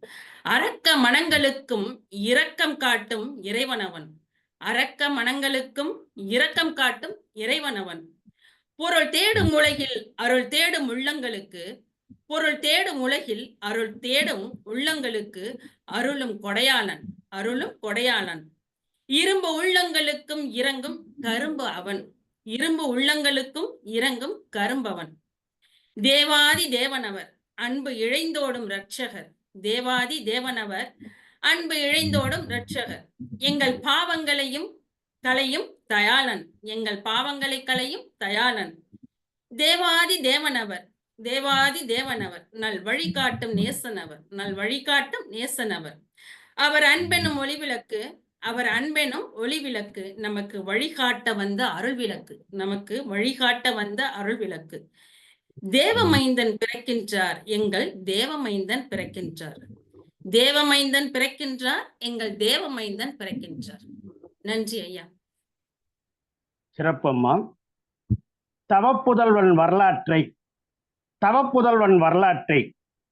அரக்க மனங்களுக்கும் இரக்கம் காட்டும் இறைவனவன், அரக்க மனங்களுக்கும் இரக்கம் காட்டும் இறைவனவன். பொருள் தேடும் உலகில் அருள் தேடும் உள்ளங்களுக்கு, பொருள் தேடும் உலகில் அருள் தேடும் உள்ளங்களுக்கு அருளும் கொடையாளன், அருளும் கொடையாளன். இரும்பு உள்ளங்களுக்கும் இறங்கும் கரும்பு அவன், இரும்பு உள்ளங்களுக்கும் இறங்கும் கரும்பவன். தேவாதி தேவனவர் அன்பு இழைந்தோடும் இரட்சகர், தேவாதி தேவனவர் அன்பு இழைந்தோடும் இரட்சகர், எங்கள் பாவங்களையும் களையும் தயாளன், எங்கள் பாவங்களை களையும் தயாளன், தேவாதி தேவனவர், தேவாதி தேவனவர், நல் வழிகாட்டும் நேசனவர், நல் வழிகாட்டும் நேசனவர், அவர் அன்பெனும் ஒளிவிளக்கு, அவர் அன்பெனும் ஒளிவிளக்கு, நமக்கு வழிகாட்ட வந்த அருள் விளக்கு, நமக்கு வழிகாட்ட வந்த அருள் விளக்கு. தேவமைந்தன் பிறக்கின்றார், எங்கள் தேவமைந்தன் பிறக்கின்றார், தேவமைந்தன் பிறக்கின்றார், எங்கள் தேவமைந்தன் பிறக்கின்றார். நன்றி ஐயா. சிறப்பம்மா. தவப்புதல்வன் வரலாற்றை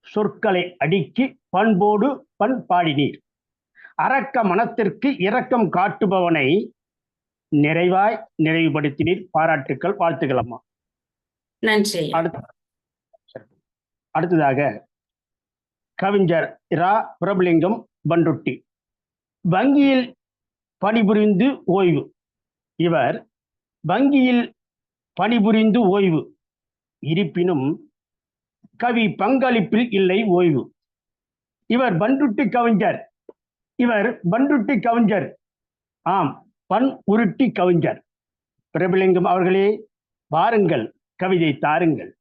சொற்களை அடுக்கி பண்போடு பண் பாடினீர். அரக்க மனத்திற்கு இரக்கம் காட்டுபவனை நிறைவாய் நிறைவுபடுத்தினீர். பாராட்டுக்கள், வாழ்த்துக்கள் அம்மா. நன்றி. அடுத்ததாக கவிஞர் இரா பிரபுலிங்கம் பண்ருட்டி. வங்கியில் பணிபுரிந்து ஓய்வு. இவர் வங்கியில் பணிபுரிந்து ஓய்வு, இருப்பினும் கவி பங்களிப்பில் இல்லை ஓய்வு. இவர் பண்ருட்டி கவிஞர். ஆம், பண் உருட்டி கவிஞர். பிரபுலிங்கம் அவர்களே, வாருங்கள், கவிதை தாருங்கள்.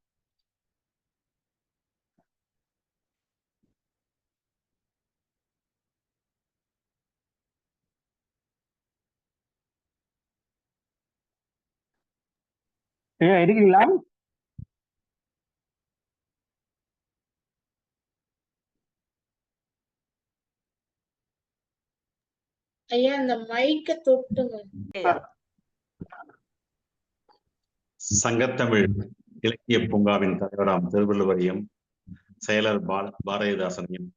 இருக்கீங்களா? ஐயா, இந்த மைக்க தொட்டுங்க. சங்கத்தமிழ் இலக்கிய பூங்காவின் தலைவராம் திருவள்ளுவரையும் செயலர் பாரதிதாசனையும்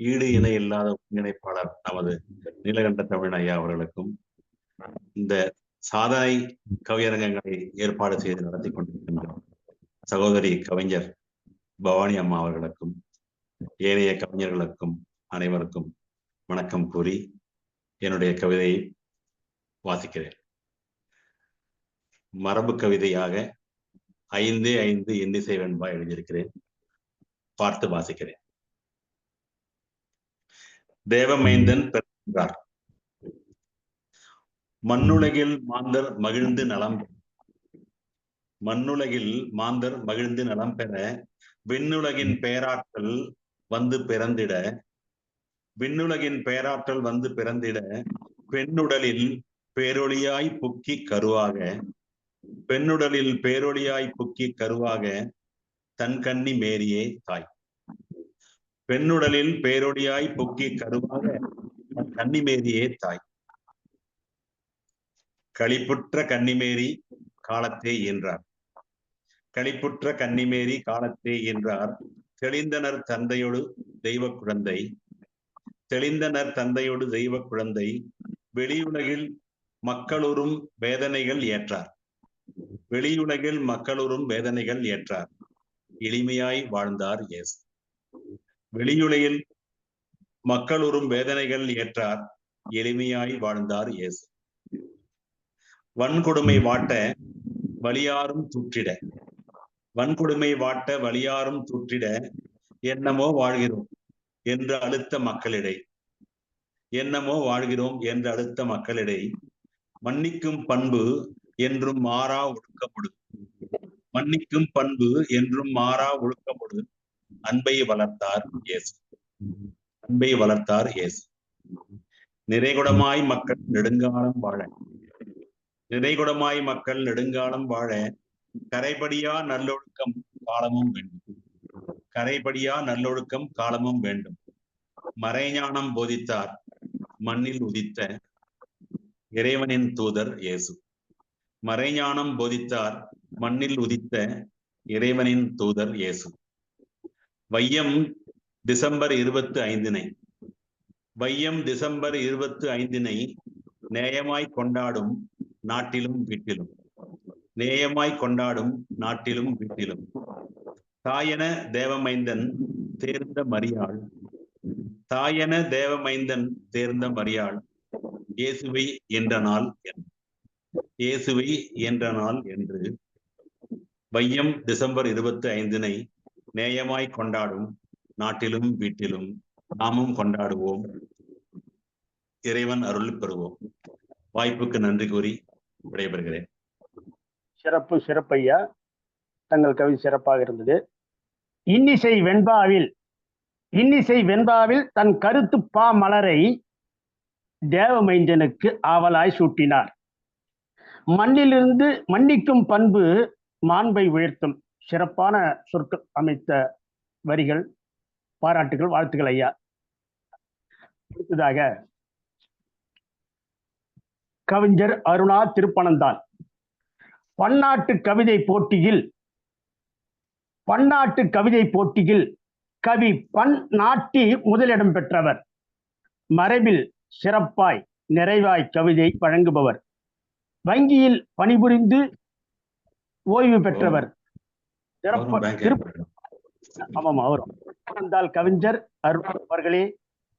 ஈடு இணை இல்லாத ஒருங்கிணைப்பாளர் நமது நீலகண்ட தமிழ் ஐயா அவர்களுக்கும், இந்த சாதனை கவியரங்கங்களை ஏற்பாடு செய்து நடத்தி கொண்டிருக்கின்ற சகோதரி கவிஞர் பவானி அம்மா அவர்களுக்கும், ஏனைய கவிஞர்களுக்கும் அனைவருக்கும் வணக்கம் கூறி என்னுடைய கவிதையை வாசிக்கிறேன். மரபு கவிதையாக 5 எண்ணிசை வெண்பா எழுதியிருக்கிறேன். பார்த்து வாசிக்கிறேன். தேவமைந்தன் பிறந்தார். மண்ணுலகில் மாந்தர் மகிழ்ந்து நலம் பெற விண்ணுலகின் பேராற்றல் வந்து பிறந்திட பெண்ணுடலில் பேரொளியாய் புக்கி கருவாக தன் கன்னி மேரியே தாய். பெண்ணுடலில் பேரொளியாய் புக்கி கருவாக தன் கன்னி மேரியே தாய். களிப்புற்ற கன்னிமேரி காலத்தே என்றார். தெளிந்தனர் தந்தையோடு தெய்வ குழந்தை வெளியுலகில் மக்களுறும் வேதனைகள் ஏற்றார். எளிமையாய் வாழ்ந்தார் இயேசு. வெளியுலகில் மக்களுறும் வேதனைகள் ஏற்றார். எளிமையாய் வாழ்ந்தார் இயேசு. வன்கொடுமை வாட்ட வலியாரும் தூற்றிட என்னமோ வாழ்கிறோம் என்று அழுத்த மக்களிடை மன்னிக்கும் பண்பு என்றும் மாறா ஒழுக்கமொடு அன்பை வளர்த்தார் இயேசு. நிறைகுடமாய் மக்கள் நெடுங்காலம் வாழ கரைபடியா நல்லொழுக்கம் காலமும் வேண்டும். மறைஞானம் போதித்தார் மண்ணில் உதித்த இறைவனின் தூதர் இயேசு. வையம் டிசம்பர் 25 நேயமாய் கொண்டாடும் நாட்டிலும் வீட்டிலும் தாயன தேவமைந்தன் தேர்ந்த மரியாள் இயேசுவை என்ற நாள் என்று வையம் டிசம்பர் 25 நேயமாய் கொண்டாடும் நாட்டிலும் வீட்டிலும் நாமும் கொண்டாடுவோம். இறைவன் அருள் பெறுவோம். வாய்ப்புக்கு நன்றி கூறி விடைபெறுகிறேன். சிறப்பு சிறப்பையா, தங்கள் கவிதை சிறப்பாக இருந்தது. இன்னிசை வெண்பாவில் தன் கருத்து பா மலரை தேவமைந்தனுக்கு ஆவலாய் சூட்டினார். மண்ணிலிருந்து மன்னிக்கும் பண்பு மாண்பை உயர்த்தும். சிறப்பான சொற்கள் அமைத்த வரிகள், பாராட்டுகள், வாழ்த்துக்கள் ஐயா. அடுத்ததாக கவிஞர் அருணா திருப்பனந்தாள். பன்னாட்டு கவிதை போட்டியில் கவி பண் நாட்டி முதலிடம் பெற்றவர். மரபில் சிறப்பாய் நிறைவாய் கவிதை வழங்குபவர். வங்கியில் பணிபுரிந்து ஓய்வு பெற்றவர். அவரும் கவிஞர் அருணா அவர்களே,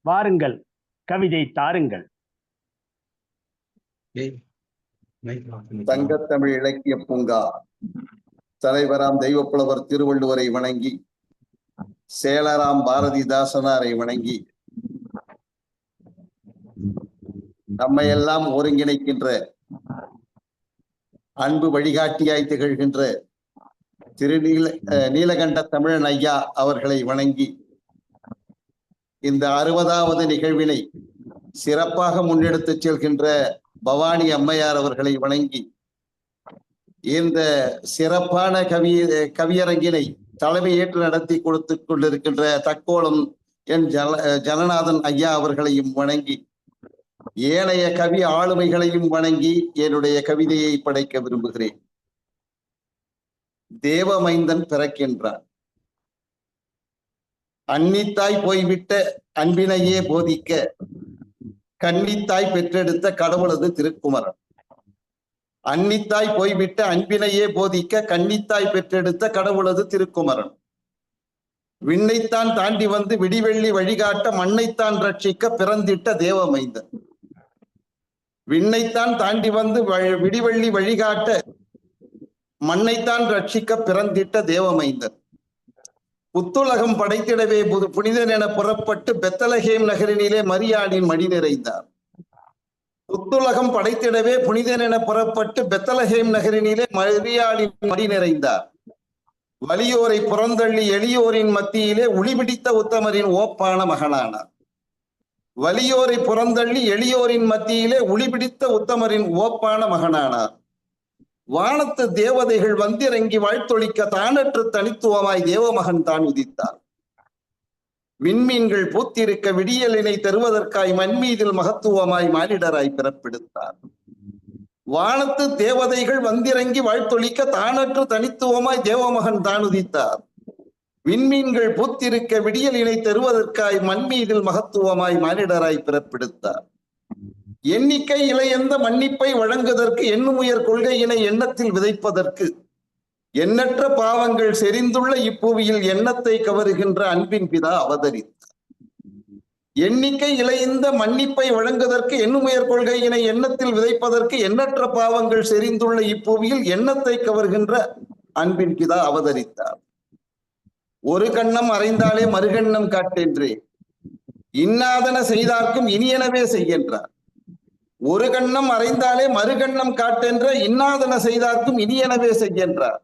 வாருங்கள், கவிதை தாருங்கள். தங்கத்தமிழ் இலக்கிய பூங்கா தலைவராம் தெய்வப்புலவர் திருவள்ளுவரை வணங்கி, சேலராம் பாரதிதாசனாரை வணங்கி, நம்மையெல்லாம் ஒருங்கிணைக்கின்ற அன்பு வழிகாட்டியாய் திகழ்கின்ற நீலகண்ட தமிழன் ஐயா அவர்களை வணங்கி, இந்த 60வது நிகழ்வினை சிறப்பாக முன்னெடுத்துச் செல்கின்ற பவானி அம்மையார் அவர்களை வணங்கி, இந்த சிறப்பான கவியரங்கினை தலைமையேற்று நடத்தி கொடுத்து கொண்டிருக்கின்ற தக்கோலம் என் ஜனநாதன் ஐயா அவர்களையும் வணங்கி, ஏனைய கவி ஆளுமைகளையும் வணங்கி என்னுடைய கவிதையை படைக்க விரும்புகிறேன். தேவமைந்தன் பிறக்கின்றான். அன்னித்தாய் போய்விட்ட அன்பினையே போதிக்க கன்னித்தாய் பெற்றெடுத்த கடவுளது திருக்குமரன். அன்னித்தாய் போய்விட்ட அன்பினையே போதிக்க கன்னித்தாய் பெற்றெடுத்த கடவுளது திருக்குமரன். விண்ணைத்தான் தாண்டி வந்து விடிவெள்ளி வழிகாட்ட மண்ணைத்தான் ரட்சிக்க பிறந்திட்ட தேவமைந்தன். விண்ணைத்தான் தாண்டி வந்து விடிவெள்ளி வழிகாட்ட மண்ணைத்தான் ரட்சிக்க பிறந்திட்ட தேவமைந்தன். புத்துலகம் படைத்திடவே புனிதன் என புறப்பட்டு பெத்தலகேம் நகரினிலே மரியாளின் மடி நிறைந்தார். புத்துலகம் படைத்திடவே புனிதன் என புறப்பட்டு பெத்தலகேம் நகரினிலே மரியாளின் மடி நிறைந்தார். வலியோரை புறந்தள்ளி எளியோரின் மத்தியிலே ஒளிபிடித்த உத்தமரின் ஓப்பான மகனானார். வலியோரை புறந்தள்ளி எளியோரின் மத்தியிலே ஒளிபிடித்த உத்தமரின் ஓப்பான மகனானார். வானத்து தேவதைகள் வந்திறங்கி வாழ்த்தொழிக்க தானற்று தனித்துவமாய் தேவமகன் தான் உதித்தார். விண்மீன்கள் பூத்திருக்க விடியலினை தருவதற்காய் மண்மீதில் மகத்துவமாய் மானிடராய் பிறப்பெடுத்தார். வானத்து தேவதைகள் வந்திறங்கி வாழ்த்தொழிக்க தானற்று தனித்துவமாய் தேவமகன் தான் உதித்தார். விண்மீன்கள் பூத்திருக்க விடியலினை தருவதற்காய் மண்மீதில் மகத்துவமாய் மானிடராய் பிறப்பெடுத்தார். எண்ணிக்கை இலையந்த மன்னிப்பை வழங்குவதற்கு எண்ணுமுயர் கொள்கையினை எண்ணத்தில் விதைப்பதற்கு எண்ணற்ற பாவங்கள் செறிந்துள்ள இப்புவியில் எண்ணத்தை கவருகின்ற அன்பின் பிதா அவதரித்தார். எண்ணிக்கை இலைந்த மன்னிப்பை வழங்குவதற்கு எண்ணுமுயர் கொள்கையினை எண்ணத்தில் விதைப்பதற்கு எண்ணற்ற பாவங்கள் செறிந்துள்ள இப்புவியில் எண்ணத்தை கவர்கின்ற அன்பின் பிதா அவதரித்தார். ஒரு கண்ணம் அறைந்தாலே மறுகண்ணம் காட்டென்றே இன்னாதன செய்தார்க்கும் இனியனவே செய்கின்றார். ஒரு கண்ணம் அறைந்தாலே மறுகண்ணம் காட்டென்ற இன்னாதன செய்தார்க்கும் இனியனவே செய்கின்றார்.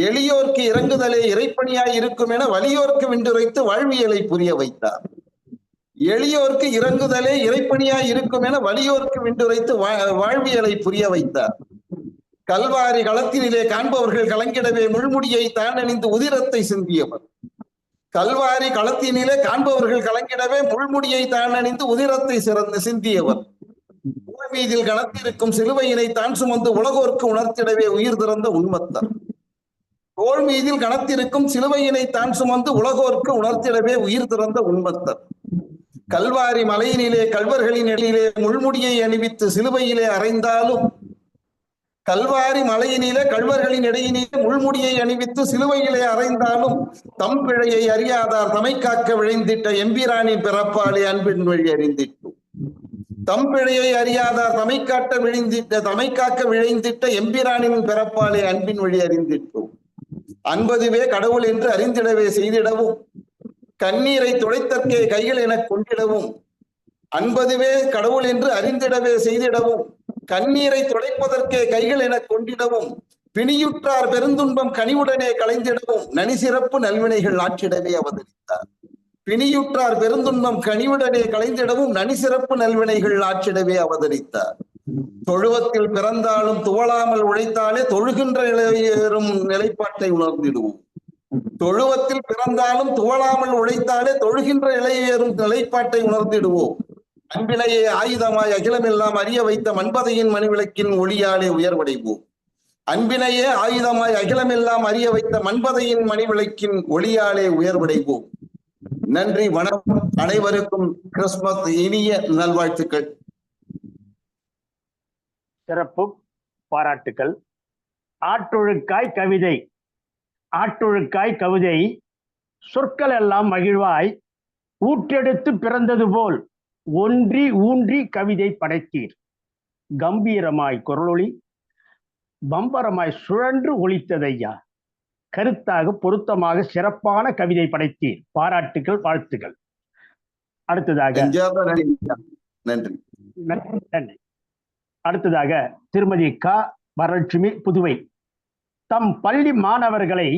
எளியோர்க்கு இறங்குதலே இறைப்பணியாய் இருக்கும் என வலியோர்க்கு விண்டுரைத்து வாழ்வியலை புரிய வைத்தார். எளியோர்க்கு இறங்குதலே இறைப்பணியாய் இருக்கும் என வலியோர்க்கு விண்டுரைத்து வாழ்வியலை புரிய வைத்தார். கல்வாரி களத்தினிலே காண்பவர்கள் கலங்கிடவே முள்முடியை தான் அணிந்து உதிரத்தை சிந்தியவர். கல்வாரி களத்தினிலே காண்பவர்கள் கலங்கிடவே முள்முடியை தான் அணிந்து உதிரத்தை சிந்தியவர். மீதில் கணத்திருக்கும் சிலுவையினை தான் சுமந்து உலகோர்க்கு உணர்த்திடவே உயிர் திறந்த உண்மத்தர். தோள் மீதில் கணத்திருக்கும் சிலுவையினை தான் சுமந்து உலகோர்க்கு உணர்த்திடவே உயிர் திறந்த உண்மத்தர். கல்வாரி மலையினிலே கல்வர்களின் இடையிலே முள்முடியை அணிவித்து சிலுவையிலே அறைந்தாலும் கல்வாரி மலையினிலே கல்வர்களின் இடையினிலே முள்முடியை அணிவித்து சிலுவையிலே அறைந்தாலும் தம் பிழையை அறியாதார் தமை காக்க விழைந்திட்ட எம்பிரானின் பிறப்பாலே அன்பின் வழி அறிந்திட்டோம். தம்பிழையை அறியாதார் தமை காக்க விழைந்திட்ட எம்பிரானின் பிறப்பாலே அன்பின் வழி அறிந்திட்டோம். அன்பதுவே கடவுள் என்று அறிந்திடவே செய்திடவும் கண்ணீரை துடைத்தற்கே கைகள் எனக் கொண்டிடவும் அன்பதுவே கடவுள் என்று அறிந்திடவே செய்திடவும் கண்ணீரை துடைப்பதற்கே கைகள் எனக் கொண்டிடவும் பிணியுற்றார் பெருந்துன்பம் கனிவுடனே களைந்திடவும் நனிசிறப்பு நல்வினைகள் ஆற்றிடவே அவதரித்தார். பிணியுற்றார் பெருந்துன்பம் கனிவுடனே களைந்திடவும் நனிசிறப்பு நல்வினைகள் ஆற்றிடவே அவதரித்தார். தொழுவத்தில் பிறந்தாலும் துவளாமல் உழைத்தாலே தொழுகின்ற நிலையேறும் நிலைப்பாட்டை உணர்ந்திடுவோம். தொழுவத்தில் பிறந்தாலும் துவளாமல் உழைத்தாலே தொழுகின்ற நிலையேறும் நிலைப்பாட்டை உணர்ந்திடுவோம். அன்பினையே ஆயுதமாய் அகிலமெல்லாம் அறிய வைத்த மண்பதையின் மணிவிளக்கின் ஒளியாலே உயர்வடைவோம். அன்பினையே ஆயுதமாய் அகிலமெல்லாம் அறிய வைத்த மண்பதையின் மணிவிளக்கின் ஒளியாலே உயர்வடைவோம். நன்றி, வணக்கம். அனைவருக்கும் கிறிஸ்துமஸ் இனிய நல்வாழ்த்துக்கள். சிறப்பு பாராட்டுக்கள். ஆற்றொழுக்காய் கவிதை. ஆற்றொழுக்காய் கவிதை சொற்கள் எல்லாம் மகிழ்வாய் ஊற்றெடுத்து பிறந்தது போல் ஒன்றி ஊன்றி கவிதை படைத்தீர். கம்பீரமாய் குரலொளி பம்பரமாய் சுழன்று ஒலித்ததையா. கருத்தாக பொருத்தமாக சிறப்பான கவிதை படைத்தீர். பாராட்டுகள், வாழ்த்துக்கள். அடுத்ததாக நன்றி. நன்றி. அடுத்ததாக திருமதி க. வரலட்சுமி, புதுவை. தம் பள்ளி மாணவர்களை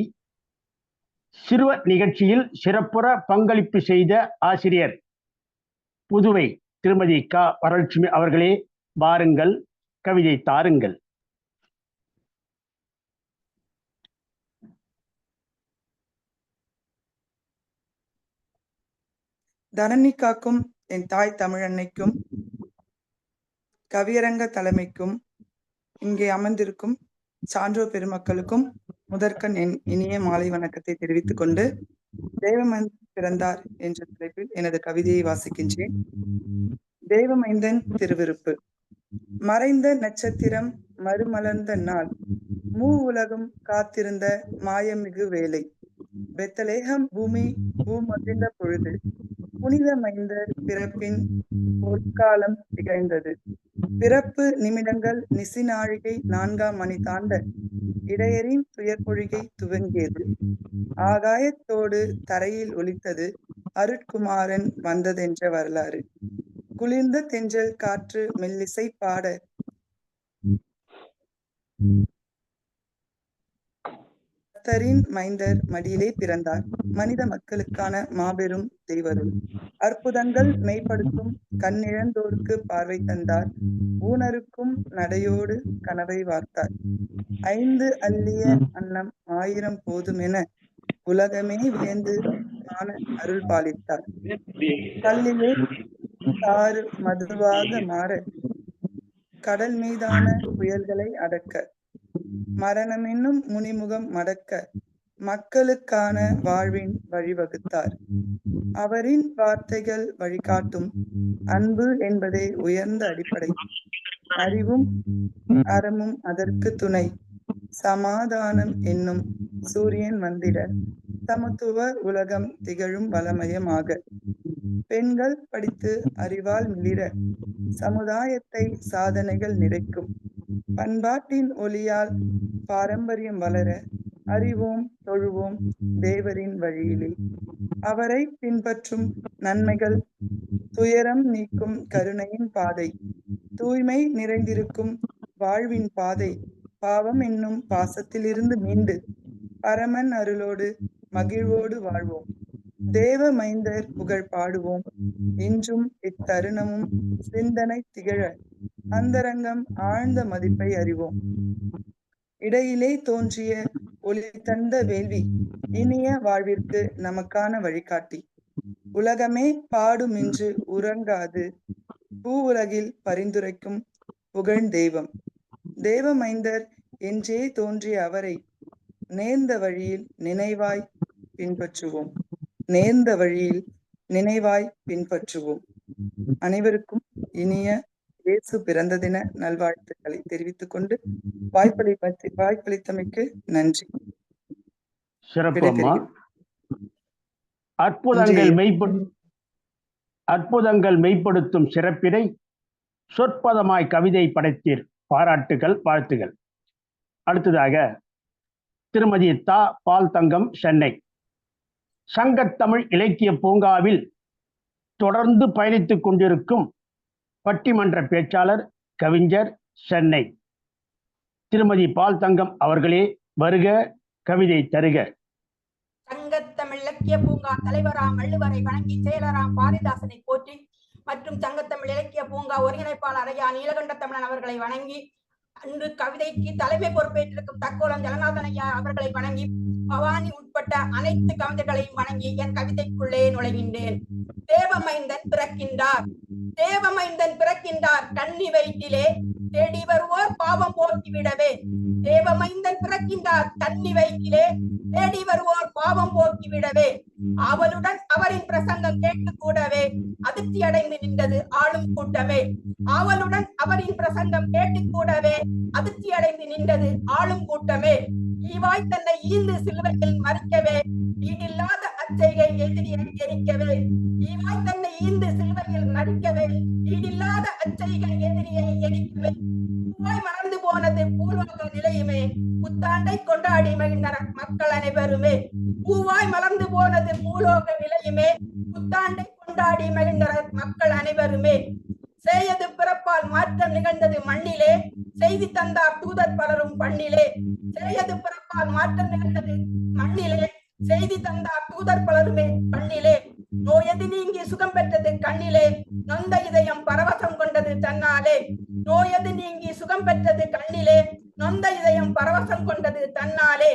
சிறுவர் நிகழ்ச்சியில் சிறப்புற பங்களிப்பு செய்த ஆசிரியர், புதுவை, திருமதி க. வரலட்சுமி அவர்களே, வாருங்கள், கவிதை தாருங்கள். தரணி காக்கும் என் தாய் தமிழன்னைக்கும், கவியரங்க தலைமைக்கும், இங்கே அமர்ந்திருக்கும் சான்றோர் பெருமக்களுக்கும் முதற்கண் என் இனிய மாலை வணக்கத்தை தெரிவித்துக் கொண்டு, தேவமைந்தன் பிறந்தார் என்ற தலைப்பில் எனது கவிதையை வாசிக்கின்றேன். தேவமைந்தன் திருவிருப்பு. மறைந்த நட்சத்திரம் மறுமலர்ந்த நாள், மூ உலகம் காத்திருந்த மாயமிகு வேலை, பெத்தலேகம் பூமி பூமகிழ்ந்த பொழுது, புனித மைந்தர் பிறப்பின் பொற்காலம் திகழ்ந்தது. பிறப்பு நிமிடங்கள் நிசி நாழிகை 4ஆம் மணி தாண்ட இடையரின் துயர்பொழிகை துவங்கியது. ஆகாயத்தோடு தரையில் ஒலித்தது அருட்குமாரன் வந்ததென்ற வரலாறு. குளிர்ந்த தென்றல் காற்று மெல்லிசை பாட கர்த்தரின் மைந்தர் மடியிலே பிறந்தார். மனித மக்களுக்கான மாபெரும் தெய்வருள். அற்புதங்கள் மெய்ப்படுத்தும் கண்ணிழந்தோருக்கு பார்வை தந்தார். ஊனருக்கும் நடையோடு கனவை வார்த்தார். 5 அள்ளிய அன்னம் 1000 போதும் என உலகமே வியந்து காண அருள் பாலித்தார். கல்லிலே தாறு மதுவாக மாற கடல் மீதான புயல்களை அடக்க, மரணம் என்னும் முனிமுகம் மடக்க மக்களுக்கான வாழ்வின் வழிவகுத்தார். அவரின் வார்த்தைகள் வழிகாட்டும். அன்பு என்பதே உயர்ந்த அடிப்படை. அறிவும் அறமும் அதற்கு துணை. சமாதானம் என்னும் சூரியன் வந்திட சமத்துவ உலகம் திகழும் வளமயமாக. பெண்கள் படித்து அறிவால் மிளிர சமுதாயத்தை சாதனைகள் நிறைக்கும். பண்பாட்டின் ஒளியால் பாரம்பரியம் வளர அறிவோம் தொழுவோம் தேவரின் வழியிலே. அவரை பின்பற்றும் நன்மைகள் துயரம் நீக்கும் கருணையின் பாதை. தூய்மை நிறைந்திருக்கும் வாழ்வின் பாதை. பாவம் என்னும் பாசத்திலிருந்து மீண்டு பரமன் அருளோடு மகிழ்வோடு வாழ்வோம். தேவ மைந்தர் புகழ் பாடுவோம். இன்றும் இத்தருணமும் சிந்தனை திகழ அந்தரங்கம் ஆழ்ந்த மதிப்பை அறிவோம். இடையிலே தோன்றிய ஒளி தந்த வேள்வி இனிய வாழ்விற்கு நமக்கான வழிகாட்டி. உலகமே பாடும் இன்று உறங்காது பூ உலகில் பரிந்துரைக்கும் புகழ் தெய்வம். தேவ மைந்தர் என்றே தோன்றிய அவரை நேர்ந்த வழியில் நினைவாய் பின்பற்றுவோம். நேர்ந்த வழியில் நினைவாய் பின்பற்றுவோம். அனைவருக்கும் இனிய இயேசு பிறந்த தின நல்வாழ்த்துக்களை தெரிவித்துக் கொண்டு வாய்ப்பளித்தமைக்கு நன்றி. சிறப்பு. அற்புதங்கள் மெய்ப்படுத்தும் சிறப்பினை சொற்பதமாய் கவிதை படைத்தீர். பாராட்டுகள், வாழ்த்துகள். அடுத்ததாக திருமதி தா. பால் தங்கம், சென்னை. சங்கத்தமிழ் இலக்கிய பூங்காவில் தொடர்ந்து பயணித்துக் கொண்டிருக்கும் பட்டிமன்ற பேச்சாளர் கவிஞர் சென்னை திருமதி பால் தங்கம் அவர்களே வருக, கவிதை தருக. சங்கத்தமிழ் இலக்கிய பூங்கா தலைவராம் வள்ளுவரை வணங்கி செயலராம் பாரதிதாசனை போற்றி மற்றும் சங்கத்தமிழ் இலக்கிய பூங்கா ஒருங்கிணைப்பாளர் ஐயா நீலகண்ட தமிழன் அவர்களை வணங்கி அன்று கவிதைக்கு தலைமை பொறுப்பேற்றிருக்கும் தக்கோலம் ஜலநாதன் ஐயா அவர்களை வணங்கி பவானி உட்பட்ட அனைத்து கவிதைகளையும் வணங்கி என் கவிதைக்குள்ளே நுழைகின்றேன். தேவமைந்தன் பிறக்கின்றார், தேவமைந்தன் பிறக்கின்றார் கன்னி வயிற்றிலே தேடி வருவோர் பாவம் போக்கிவிடவே. தேவமைந்தன் பிறக்கின்றார் கன்னி வயிற்றிலே தேடி வருவோர் பாவம் போக்கிவிடவே. ஆவலுடன் அவரின் பிரசங்கம் கேட்டு கூடவே அதிர்ச்சி அடைந்து நின்றது ஆளும் கூட்டமே. ஆவலுடன் அவரின் பிரசங்கம் கேட்டு கூடவே அதிர்ச்சி அடைந்து நின்றது ஆளும் கூட்டமே. ஈவாய் தன்னை ஈந்து சிலுவையில் மறிக்கவே ஈடில்லாத அச்சைகை எதிரியை எரிக்கவே. ஈவாய் தன்னை ஈந்து சிலுவையில் மறிக்கவே ஈடில்லாத அச்சைகை எதிரியை எரிக்கவே. பூவாய் மறந்து போனது பூர்வக நிலையுமே புத்தாண்டை கொண்டாடி மகிழ்ந்தனர் மக்கள் அனைவருமே. பூவாய் மலர்ந்து போனது பூலோக நிலையுமே புத்தாண்டை கொண்டாடி மகிழ்ந்தனர் மக்கள் அனைவருமே. சேயது பிறப்பால் மாற்றம் நிகழ்ந்தது மண்ணிலே செய்தி தந்தார் தூதர் பலரும் பண்ணிலே. சேயது பிறப்பால் மாற்றம் நிகழ்ந்தது மண்ணிலே செய்தி தந்தார் தூதர் பலருமே பண்ணிலே. நோயது நீங்கி சுகம் பெற்றது கண்ணிலே நொந்த இதயம் பரவசம் கொண்டது தன்னாலே. நோயது நீங்கி சுகம் பெற்றது கண்ணிலே நொந்த இதயம் பரவசம் கொண்டது தன்னாலே.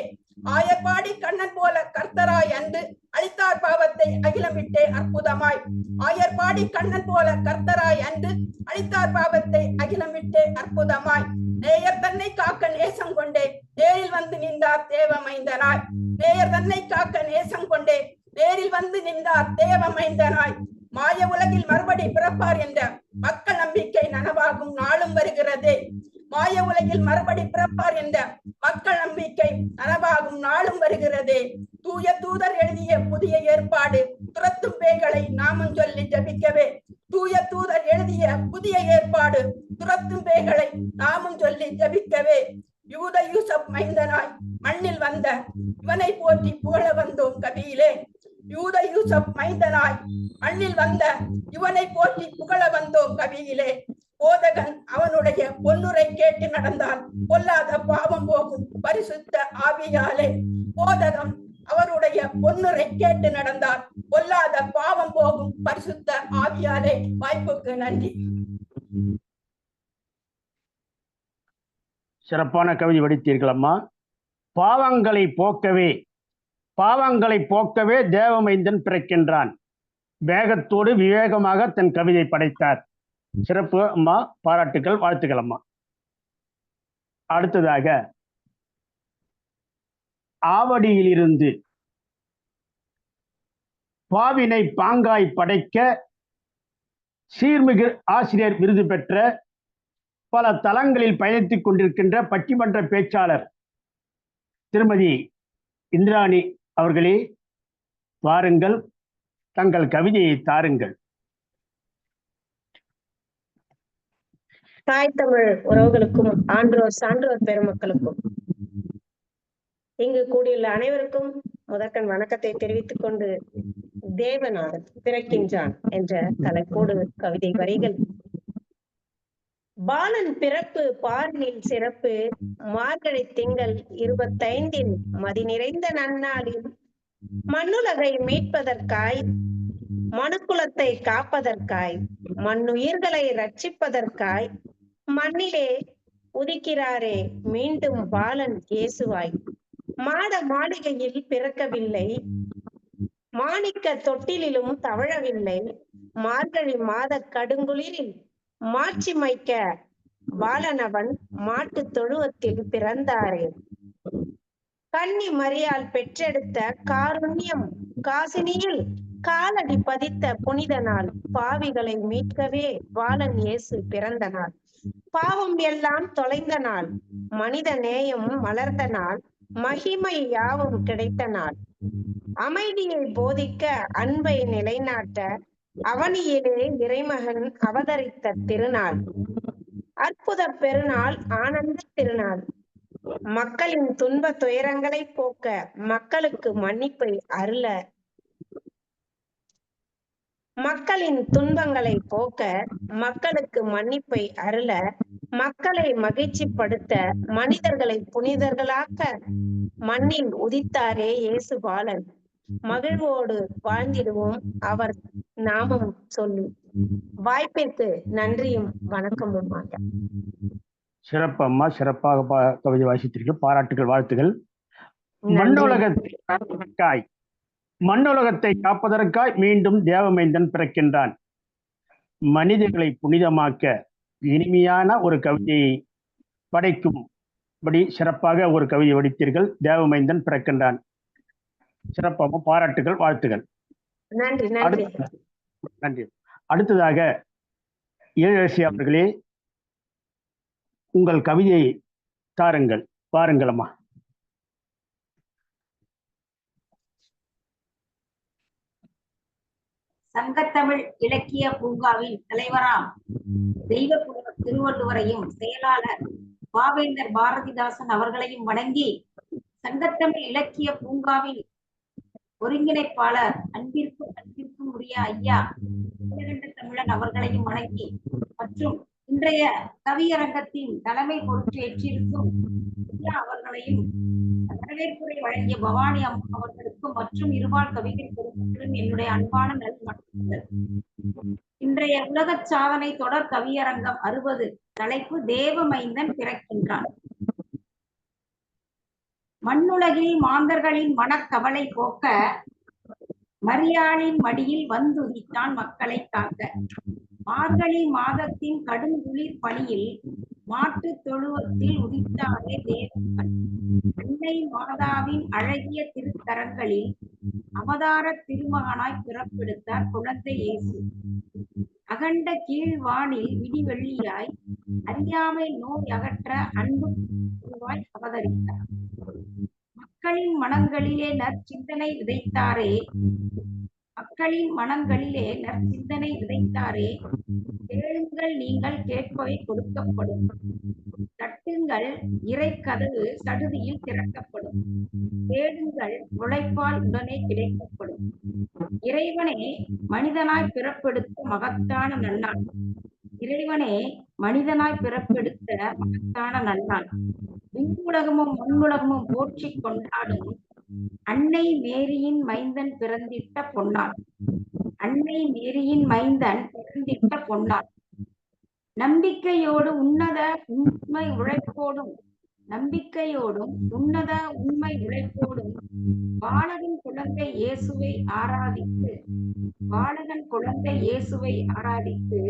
ஆயர்பாடி கண்ணன் போல கர்த்தராய் அன்று அளித்தார் பாவத்தை அகிலமிட்டே அற்புதமாய். ஆயர்பாடி கண்ணன் போல கர்த்தராய் அன்று அளித்தார் பாவத்தை அகிலமிட்டே அற்புதமாய். நேயர் தன்னை காக்க நேசம் கொண்டே நேரில் வந்து நின்றார் தேவமைந்தனாய். நேயர் தன்னை காக்க நேசம் கொண்டே நேரில் வந்து நின்றார் தேவமைந்தனாய். மாய உலகில் மறுபடி பிறப்பார் என்ற மக்கள் நம்பிக்கை நனவாகும் நாளும் வருகிறதே. மாய உலகில் மறுபடி பிறப்பார் என்ற மக்கள் நம்பிக்கை நனவாகும் நாளும் வருகிறதே. தூய தூதர் எழுதிய புதிய ஏற்பாடு துரத்தும் பேய்களை நாமும் சொல்லி ஜபிக்கவே. தூய தூதர் எழுதிய புதிய ஏற்பாடு துரத்தும் பேய்களை நாமும் சொல்லி ஜபிக்கவே. யூத யூசப் மைந்தனாய் மண்ணில் வந்த இவனை போற்றி புகழ வந்தோம் கவியிலே. யூத யூசப் மைந்தனாய் மண்ணில் வந்த இவனை போற்றி புகழ வந்தோம் கவியிலே. போதகன் அவனுடைய பொன்னுரை கேட்டு நடந்தால் பொல்லாத பாவம் போகும் பரிசுத்த ஆவியாலே. போதகம் அவருடைய பொன்னுரை கேட்டு நடந்தால் பொல்லாத பாவம் போகும் பரிசுத்த ஆவியாலே. வாய்ப்புக்கு நன்றி. சிறப்பான கவிதை வடித்தீர்களம்மா. பாவங்களை போக்கவே பாவங்களை போக்கவே தேவமைந்தன் பிறக்கின்றான். வேகத்தோடு விவேகமாக தன் கவிதை படைத்தார். சிறப்பு அம்மா, பாராட்டுக்கள், வாழ்த்துக்கள் அம்மா. அடுத்ததாக ஆவடியிலிருந்து பாவினை பாங்காய் படைக்க சீர்மிகு ஆசிரியர் விருது பெற்ற பல தளங்களில் பயணித்துக் கொண்டிருக்கின்ற பட்டிமன்ற பேச்சாளர் திருமதி இந்திராணி அவர்களே, வாருங்கள், தங்கள் கவிதையை தாருங்கள். தாய் தமிழ் உறவுகளுக்கும் ஆன்றோர் சான்றோர் பெருமக்களுக்கும் இங்கு கூடியுள்ள அனைவருக்கும் முதற்கண் வணக்கத்தை தெரிவித்துக் கொண்டு தேவனார் பிறக்கின்றான் என்ற தலைப்போடு கவிதை வரிகள். பாலன் பிறப்பு பார்னில் சிறப்பு மார்கழி திங்கள் 25 மதி நிறைந்த நன்னாளில் மண்ணுலகை மீட்பதற்காய் மனுக்குலத்தை காப்பதற்காய் மண்ணுயிர்களை ரட்சிப்பதற்காய் மண்ணிலே உதிக்கிறாரே மீண்டும் பாலன் இயேசுவாய். மாட மாளிகையில் பிறக்கவில்லை, மாணிக்க தொட்டிலும் தவழவில்லை, மார்கழி மாத கடுங்குளிரில் மாட்சிமைக்க பாலனவன் மாட்டு தொழுவத்தில் பிறந்தாரே. கன்னி மரியால் பெற்றெடுத்த காருண்யம் காசினியில் காலடி பதித்த புனித நாள். பாவிகளை மீட்கவே பாலன் இயேசு பிறந்த நாள். பாவம் எல்லாம் தொலைந்த நாள், மனித நேயம் மலர்ந்த நாள், மகிமை யாவும் கிடைத்த நாள். அமைதியை போதிக்க அன்பை நிலைநாட்ட அவனியிலே இறைமகன் அவதரித்த திருநாள். அற்புத பெருநாள், ஆனந்த திருநாள். மக்களின் துன்ப துயரங்களை போக்க மக்களுக்கு மன்னிப்பை அருள மக்களின் துன்பங்களை போக்க, மக்களுக்கு மன்னிப்பை அருள, மக்களை மகிழ்ச்சிப்படுத்த, மனிதர்களை புனிதர்களாக்க மண்ணில் உதித்தாரே இயேசு பாலன். மகிழ்வோடு வாழ்ந்திடுவோம் அவர் நாமம் சொல்லி. வாய்ப்பிற்கு நன்றியும் வணக்கமும் ஐயா. சிறப்பு அம்மா, சிறப்பாக கவிதை வாசித்தீர்கள். பாராட்டுகள், வாழ்த்துகள். மண்ணுலகத்தை காப்பதற்காய் மீண்டும் தேவமைந்தன் பிறக்கின்றான். மனிதர்களை புனிதமாக்க இனிமையான ஒரு கவிதையை படைக்கும்படி சிறப்பாக ஒரு கவிதை வடித்தீர்கள். தேவமைந்தன் பிறக்கின்றான். சிறப்பாக பாராட்டுகள், வாழ்த்துகள். நன்றி நன்றி நன்றி. அடுத்ததாக இளவரசி அவர்களே, உங்கள் கவிதையை தாருங்கள். பாருங்கள் அம்மா. சங்கத்தமிழ் இலக்கிய பூங்காவின் தலைவராம் தெய்வ திருவள்ளுவரையும் செயலாளர் பாவேந்தர் பாரதிதாசன் அவர்களையும் வணங்கி, சங்கத்தமிழ் இலக்கிய பூங்காவின் ஒருங்கிணைப்பாளர் அன்பிற்கும் உரிய ஐயா நீலகண்ட தமிழன் அவர்களையும் வணங்கி, மற்றும் இன்றைய கவியரங்கத்தின் தலைமை பொறுப்பேற்றிருக்கும் ஐயா அவர்களையும், வரவேற்புரை வழங்கிய பவானி அம்மா அவர்களுக்கும் மற்றும் இருபால் கவிஞர் பொறுப்புகளும் என்னுடைய அன்பான நல்வணக்கங்கள். இன்றைய உலக சாதனை தொடர் கவியரங்கம் 60, தலைப்பு தேவமைந்தன் பிறக்கின்றான். மண்ணுலகில் மாந்தர்களின் மனக்கவலை போக்க, மரியாளின் மடியில் வந்துதித்தான் மக்களை காக்க. மார்கழி மாதத்தின் கடுங்குளிர் பணியில் மாட்டு தொழுவத்தில் உதித்தாரே தேவன். அன்னை மாதாவின் அழகிய திருக்கரங்களில் அவதார திருமகனாய் பிறப்பெடுத்தார் குழந்தை இயேசு. அகண்ட கீழ்வானில் விடிவெள்ளியாய் அறியாமை நோய் அகற்ற அன்பு அவதரித்தார். மக்களின் மனங்களிலே நற்சிந்தனை விதைத்தாரே, மக்களின் மனங்களிலே நற்சிந்தனை விதைத்தாரே. கேளுங்கள் நீங்கள் கேட்பவை கொடுக்கப்படும், தட்டுங்கள் இறை கதவு சடுதியில் திறக்கப்படும், தேடுங்கள் உழைப்பால் உடனே கிடைக்கப்படும். இறைவனே மனிதனாய் பிறப்பெடுத்த மகத்தான நன்னாள். இறைவனே மனிதனாய் பிறப்பெடுத்த மகத்தான நன்னாள். விண்ணுலகமும் மண்ணுலகமும் போற்றி கொண்டாடும் அன்னை மேரியின் மைந்தன் பிறந்திட்ட பொன்னாள். அன்னை மேரியின் மைந்தன் பிறந்திட்ட பொன்னாள். நம்பிக்கையோடு உன்னத உண்மை உழைப்போடும், நம்பிக்கையோடும் உன்னத உண்மை உழைப்போடும் பாலகன் குழந்தை இயேசுவை ஆராதித்து, பாலகன் குழந்தை இயேசுவை ஆராதித்து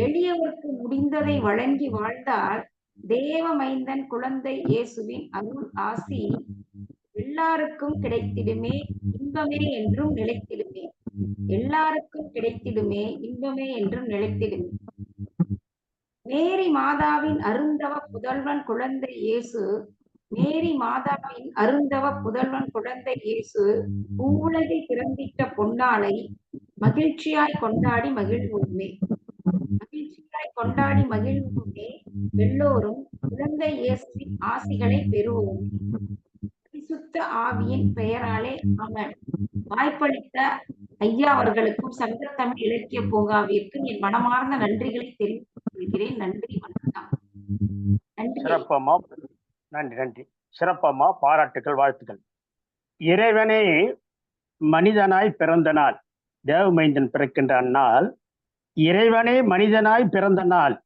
எளியவருக்கு முடிந்ததை வழங்கி வாழ்ந்தால் தேவமைந்தன் குழந்தை இயேசுவின் அருள் ஆசி எல்லாருக்கும் கிடைத்திடுமே, இன்பமே என்றும் நிலைத்திடுமே. எல்லாருக்கும் கிடைத்திடுமே, இன்பமே என்றும் நிலைத்திடுமே. மேரி மாதாவின் அருந்தவ புதல்வன் குழந்தை இயேசு, மேரி மாதாவின் அருந்தவ புதல்வன் குழந்தை இயேசு பூவுலகில் பிறந்திட்ட பொன்னாளை மகிழ்ச்சியாய் கொண்டாடி மகிழ்வோமே. மகிழ்ச்சியாய் கொண்டாடி மகிழ்வோமே. எல்லோரும் குழந்தை இயேசுவின் ஆசிகளை பெறுவோம். பரிசுத்த ஆவியின் பெயராலே ஆமென். வாய்ப்பளித்த ஐயா அவர்களுக்கும் சங்கத்தமிழ் இலக்கிய பூங்காவிற்கும் என் மனமார்ந்த நன்றிகளை தெரிவித்துக் கொள்கிறேன். நன்றி, வணக்கம். நன்றி. சிறப்பம்மா, நன்றி நன்றி. சிறப்பம்மா, பாராட்டுகள், வாழ்த்துக்கள். இறைவனே மனிதனாய் பிறந்த நாள், தேவமைந்தன் பிறக்கின்ற நாள். இறைவனே மனிதனாய் பிறந்த நாள்,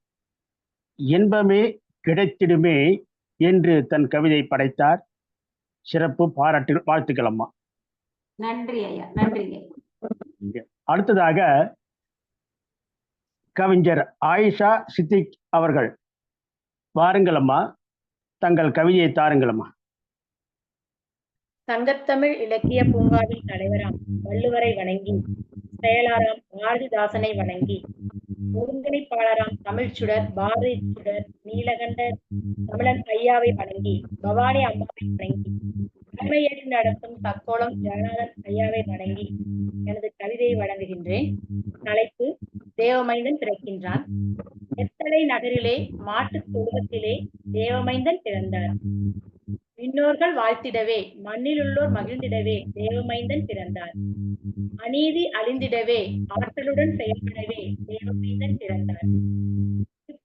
இன்பமே கிடைத்திடுமே என்று தன் கவிதை படைத்தார். சிறப்பு, பாராட்டுகள், வாழ்த்துக்கள் அம்மா. நன்றி ஐயா, நன்றிங்க. அடுத்ததாக கவிஞர் ஆயிஷா சித்திக் அவர்கள், வாருங்கள் அம்மா, தங்கள் கவிதையை தாருங்கள் அம்மா. சங்கத்தமிழ் இலக்கிய பூங்காவின் தலைவராம் வள்ளுவரை வணங்கி, செயலாராம் பாரதிதாசனை வணங்கி, ஒருங்கிணைப்பாளராம் தமிழ்ச்சுடர் பாரதி சுடர் நீலகண்ட தமிழன் ஐயாவை வணங்கி, பவானி அம்மாவை வணங்கி, தலைமையேற்று நடத்தும் தக்கோலம் ஜெகநாதன் ஐயாவை வணங்கி எனது கவிதையை வழங்குகின்றேன். தலைப்பு தேவமைந்தன் பிறக்கின்றான். எத்தனை நகரிலே மாட்டுத் தொழுவத்திலே தேவமைந்தன் பிறந்தார். விண்ணோர்கள் வாழ்த்திடவே மண்ணிலுள்ளோர் மகிழ்ந்திடவே தேவமைந்தன் பிறந்தார். அநீதி அழிந்திடவே ஆற்றலுடன் செயல்படவே தேவமைந்தன் பிறந்தார்.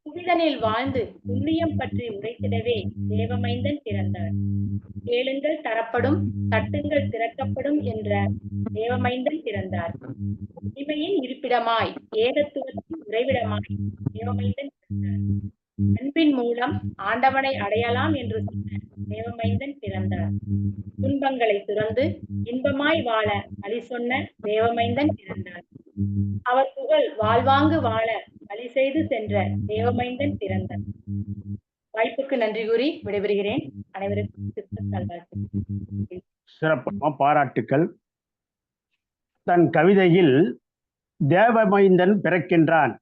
புவிதனில் வாழ்ந்து புண்ணியம் பற்றி உரைத்திடவே தேவமைந்தன் பிறந்தார். கேளுங்கள் தரப்படும், தட்டுங்கள் திறக்கப்படும் என்ற தேவமைந்தன் பிறந்தார். உரிமையின் இருப்பிடமாய், ஏகத்துவத்தின் உறைவிடமாய் தேவமைந்தன் பிறந்தார். அன்பின் மூலம் ஆண்டவனை அடையலாம் என்று சொன்ன தேவமைந்தன் பிறந்தார். துன்பங்களை துறந்து இன்பமாய் வாழ வழி சொன்ன தேவமைந்தன் பிறந்தார். அவர் புகழ் வாழ்வாங்கு வாழ வழி செய்து சென்ற தேவமைந்தன் பிறந்தார். வாய்ப்புக்கு நன்றி கூறி விடைபெறுகிறேன். அனைவருக்கும் கிறிஸ்துமஸ் நல்வாழ்த்துக்கள். சிறப்பான பாராட்டுக்கள். தன் கவிதையில் தேவமைந்தன் பிறக்கின்றான்,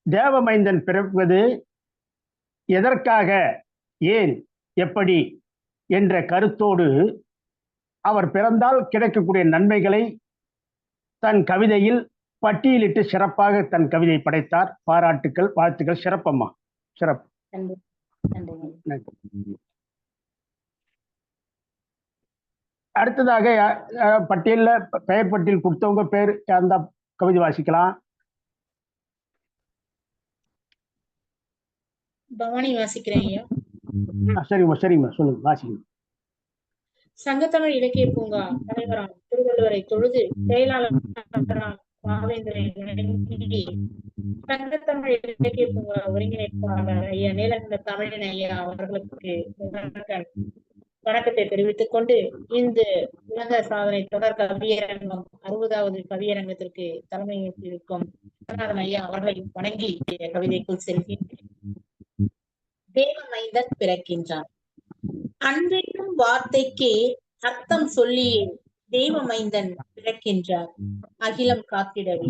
தேவமைந்தன் பிறப்பது எதற்காக, ஏன், எப்படி என்ற கருத்தோடு அவர் பிறந்தால் கிடைக்கக்கூடிய நன்மைகளை தன் கவிதையில் பட்டியலிட்டு சிறப்பாக தன் கவிதை படைத்தார். பாராட்டுக்கள், வாழ்த்துக்கள். சிறப்பம்மா, சிறப்பு. அடுத்ததாக பட்டியல்ல பெயர் பட்டியல் கொடுத்தவங்க பேர் அந்த கவிதை வாசிக்கலாம். பவானி வாசிக்கிறேன் ஐயா. சரிம்மா, சரிம்மா, சொல்லுங்க, வாசிங்க. சங்கத்தமிழ் இலக்கிய பூங்கா தலைவராம் திருவள்ளுவரை தொழுது செயலாளர் பாவேந்தரை வணங்கி, சங்கத்தமிழ் இலக்கிய பூங்கா ஒருங்கிணைப்பாளர் ஐயா நீலகண்ட தமிழன் ஐயா அவர்களுக்கு வணக்கத்தை தெரிவித்துக் கொண்டு, இந்த உலக சாதனை தொடர் கவியரங்கம் 60வது கவியரங்கத்திற்கு தலைமை ஏற்றிருக்கும் ஐயா அவர்களை வணங்கி கவிதைக்குள் செல்கின்றேன். தேவமைந்தன் பிறக்கின்றான். அன்பென்னும் வார்த்தைக்கு அர்த்தம் சொல்லியே தேவமைந்தன் பிறக்கின்றார். அகிலம் காத்திடவே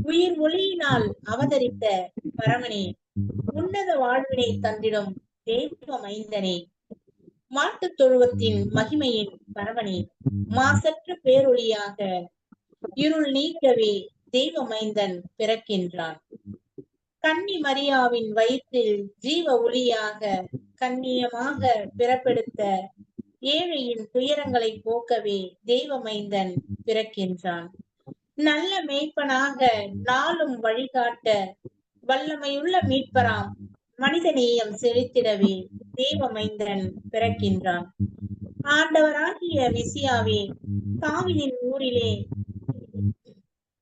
உயிர் ஒளியினால் அவதரித்த பரமனே, உன்னத வாழ்வினை தந்திடும் தேவமைந்தனே, மாட்டுத் தொழுவத்தின் மகிமையின் பரவனே, மாசற்ற பேரொளியாக இருள் நீக்கவே தேவமைந்தன் பிறக்கின்றான். கன்னி மரியாவின் வயிற்றில் ஜீவ ஒளியாக கண்ணியமாக பிறப்பெடுத்த ஏழையின் துயரங்களை போக்கவே தேவமைந்தன் பிறக்கின்றான். நல்ல மேய்ப்பனாக நாளும் வழிகாட்ட வல்லமையுள்ள மீட்பராம் மனிதநேயம் செலுத்திடவே தேவமைந்தன் பிறக்கின்றான். ஆண்டவராகிய மெசியாவே, தாவீதின் ஊரிலே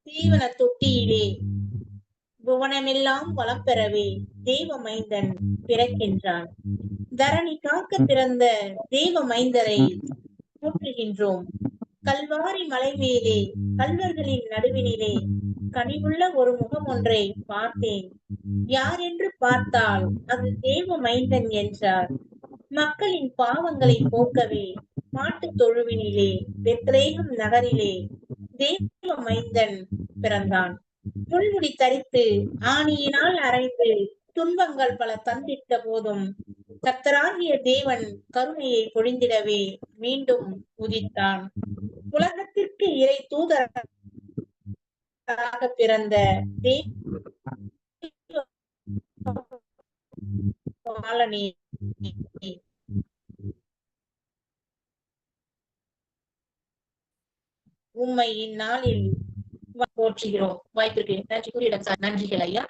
தீவன தொட்டியிலே புவனமெல்லாம் வளம் பெறவே தேவமைந்தன் பிறக்கின்றான். தரணி காக்க பிறந்த தேவமைந்தரை போற்றுகின்றோம். கல்வாரி மலை மேலே கல்வர்களின் நடுவினிலே கனிவுள்ள ஒரு முகம் ஒன்றை பார்த்தேன். யார் என்று பார்த்தால் அது தேவமைந்தன் என்றார். மக்களின் பாவங்களை போக்கவே மாட்டுத் தொழுவினிலே பெத்லேகம் நகரிலே தேவமைந்தன் பிறந்தான். முள்முடி தரித்து ஆணியினால் அரைந்து துன்பங்கள் பல தந்திட்ட போதும் கர்த்தராகிய தேவன் கருணையை பொழிந்திடவே மீண்டும் உதித்தான். உலகத்திற்கு இறை தூதராக பிறந்த தேவபாலனே, உம்மை இந்நாளில் போற்றுகிறோம். வாய்ப்பிற்கு நன்றி கூறியிடம் சார். நன்றிகள் ஐயா.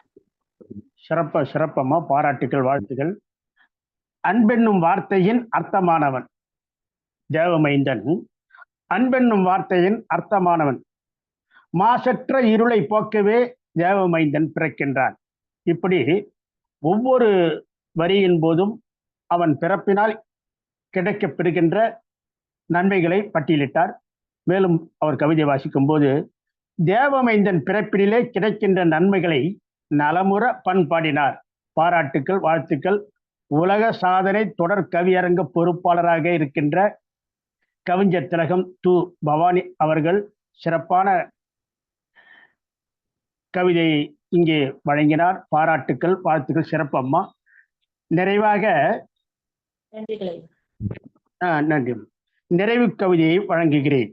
சிறப்பம்மா, பாராட்டுகள், வாழ்த்துகள். அன்பென்னும் வார்த்தையின் அர்த்தமானவன் தேவமைந்தன். அன்பென்னும் வார்த்தையின் அர்த்தமானவன், மாசற்ற இருளை போக்கவே தேவமைந்தன் பிறக்கின்றான். இப்படி ஒவ்வொரு வரியின் போதும் அவன் பிறப்பினால் கிடைக்கப்பெறுகின்ற நன்மைகளை பட்டியலிட்டார். மேலும் அவர் கவிதை வாசிக்கும் போது தேவமைந்தன் பிறப்பினிலே கிடைக்கின்ற நன்மைகளை நலமுற பண்பாடினார். பாராட்டுக்கள், வாழ்த்துக்கள். உலக சாதனை தொடர் கவியரங்க பொறுப்பாளராக இருக்கின்ற கவிஞர் திலகம் து. பவானி அவர்கள் சிறப்பான கவிதையை இங்கே வழங்கினார். பாராட்டுக்கள், வாழ்த்துக்கள். சிறப்பம்மா. நிறைவாக நன்றி. நிறைவு கவிதையை வழங்குகிறேன்.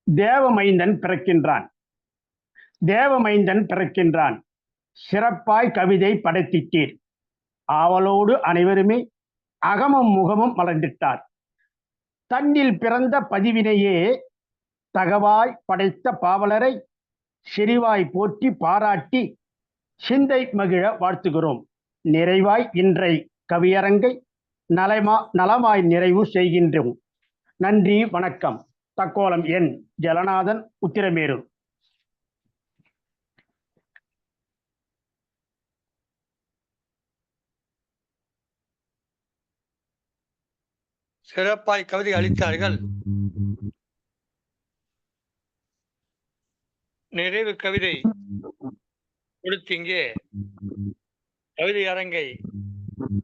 தேவமைந்தன் பிறக்கின்றான். தேவமைந்தன் பிறக்கின்றான். சிறப்பாய் கவிதை படைத்திட்டீர். ஆவலோடு அனைவருமே அகமும் முகமும் மலர்ந்திட்டார். தன்னில் பிறந்த பதிவினையே தகவாய் படைத்த பாவலரை செறிவாய் போற்றி பாராட்டி சிந்தை மகிழ வாழ்த்துகிறோம். நிறைவாய் இன்றை கவியரங்கை நலமாய் நிறைவு செய்கின்றோம். நன்றி, வணக்கம். தக்கோலம் என் ஜலநாதன், உத்திரமேரூர். சிறப்பாய் கவிதை அளித்தார்கள். நிறைவு கவிதை கொடுத்து இங்கே கவிதை அரங்கை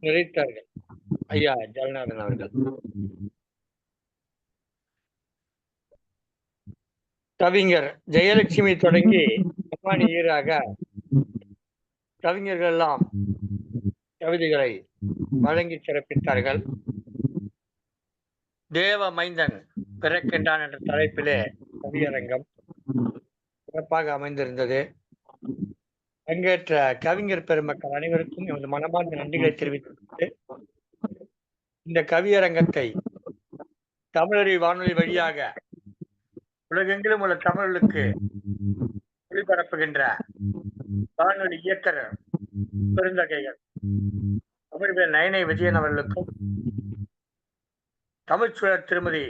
நிறைத்தார்கள் ஐயா ஜலநாதன் அவர்கள். கவிஞர் ஜெயலட்சுமி தொடங்கி அம்மானி ஈராக கவிஞர்கள் எல்லாம் கவிதைகளை வழங்கி சிறப்பித்தார்கள். தேவ மைந்தன் பிறக்கின்றான் என்ற தலைப்பிலே கவியரங்கம் சிறப்பாக அமைந்திருந்தது. பங்கேற்ற கவிஞர் பெருமக்கள் அனைவருக்கும் எமது மனமார்ந்த நன்றிகளை தெரிவித்து இந்த கவியரங்கத்தை தமிழறி வானொலி வழியாக உலகெங்கிலும் உள்ள தமிழர்களுக்கு ஒளிபரப்புகின்ற வானொலி இயக்குனர் பெருந்தகைகள் தமிழ்வேல் நயனை விஜயன் அவர்களுக்கும் தமிழ்ச்சூழல் திருமதி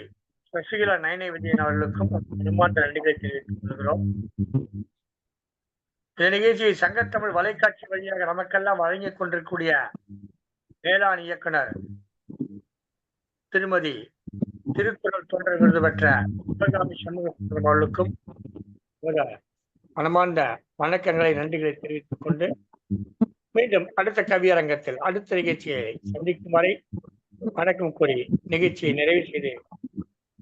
சசிகலா நயனை விஜயன் அவர்களுக்கும் மனமார்ந்த நன்றிகளை தெரிவித்துக் கொள்கிறோம். இந்த நிகழ்ச்சியை சங்கத்தமிழ் வலைக்காட்சி வழியாக நமக்கெல்லாம் வழங்கிக் கொண்டிருக்கூடிய வேளாண் இயக்குனர் திருமதி திருக்குறள் தொண்டர் விருது பெற்ற சிவகாமி சண்முகம் அவர்களுக்கும் மனமார்ந்த வணக்கங்களை நன்றிகளை தெரிவித்துக் கொண்டு மீண்டும் அடுத்த கவியரங்கத்தில் அடுத்த நிகழ்ச்சியை சந்திக்கும் வரை வணக்கம் கூறி நிகழ்ச்சியை நிறைவு செய்து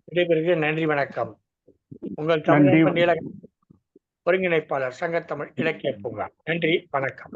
விடைபெறுகிற. நன்றி, வணக்கம். உங்கள் தமிழ் ஒருங்கிணைப்பாளர் சங்கத்தமிழ் இலக்கிய பூங்கா. நன்றி, வணக்கம்.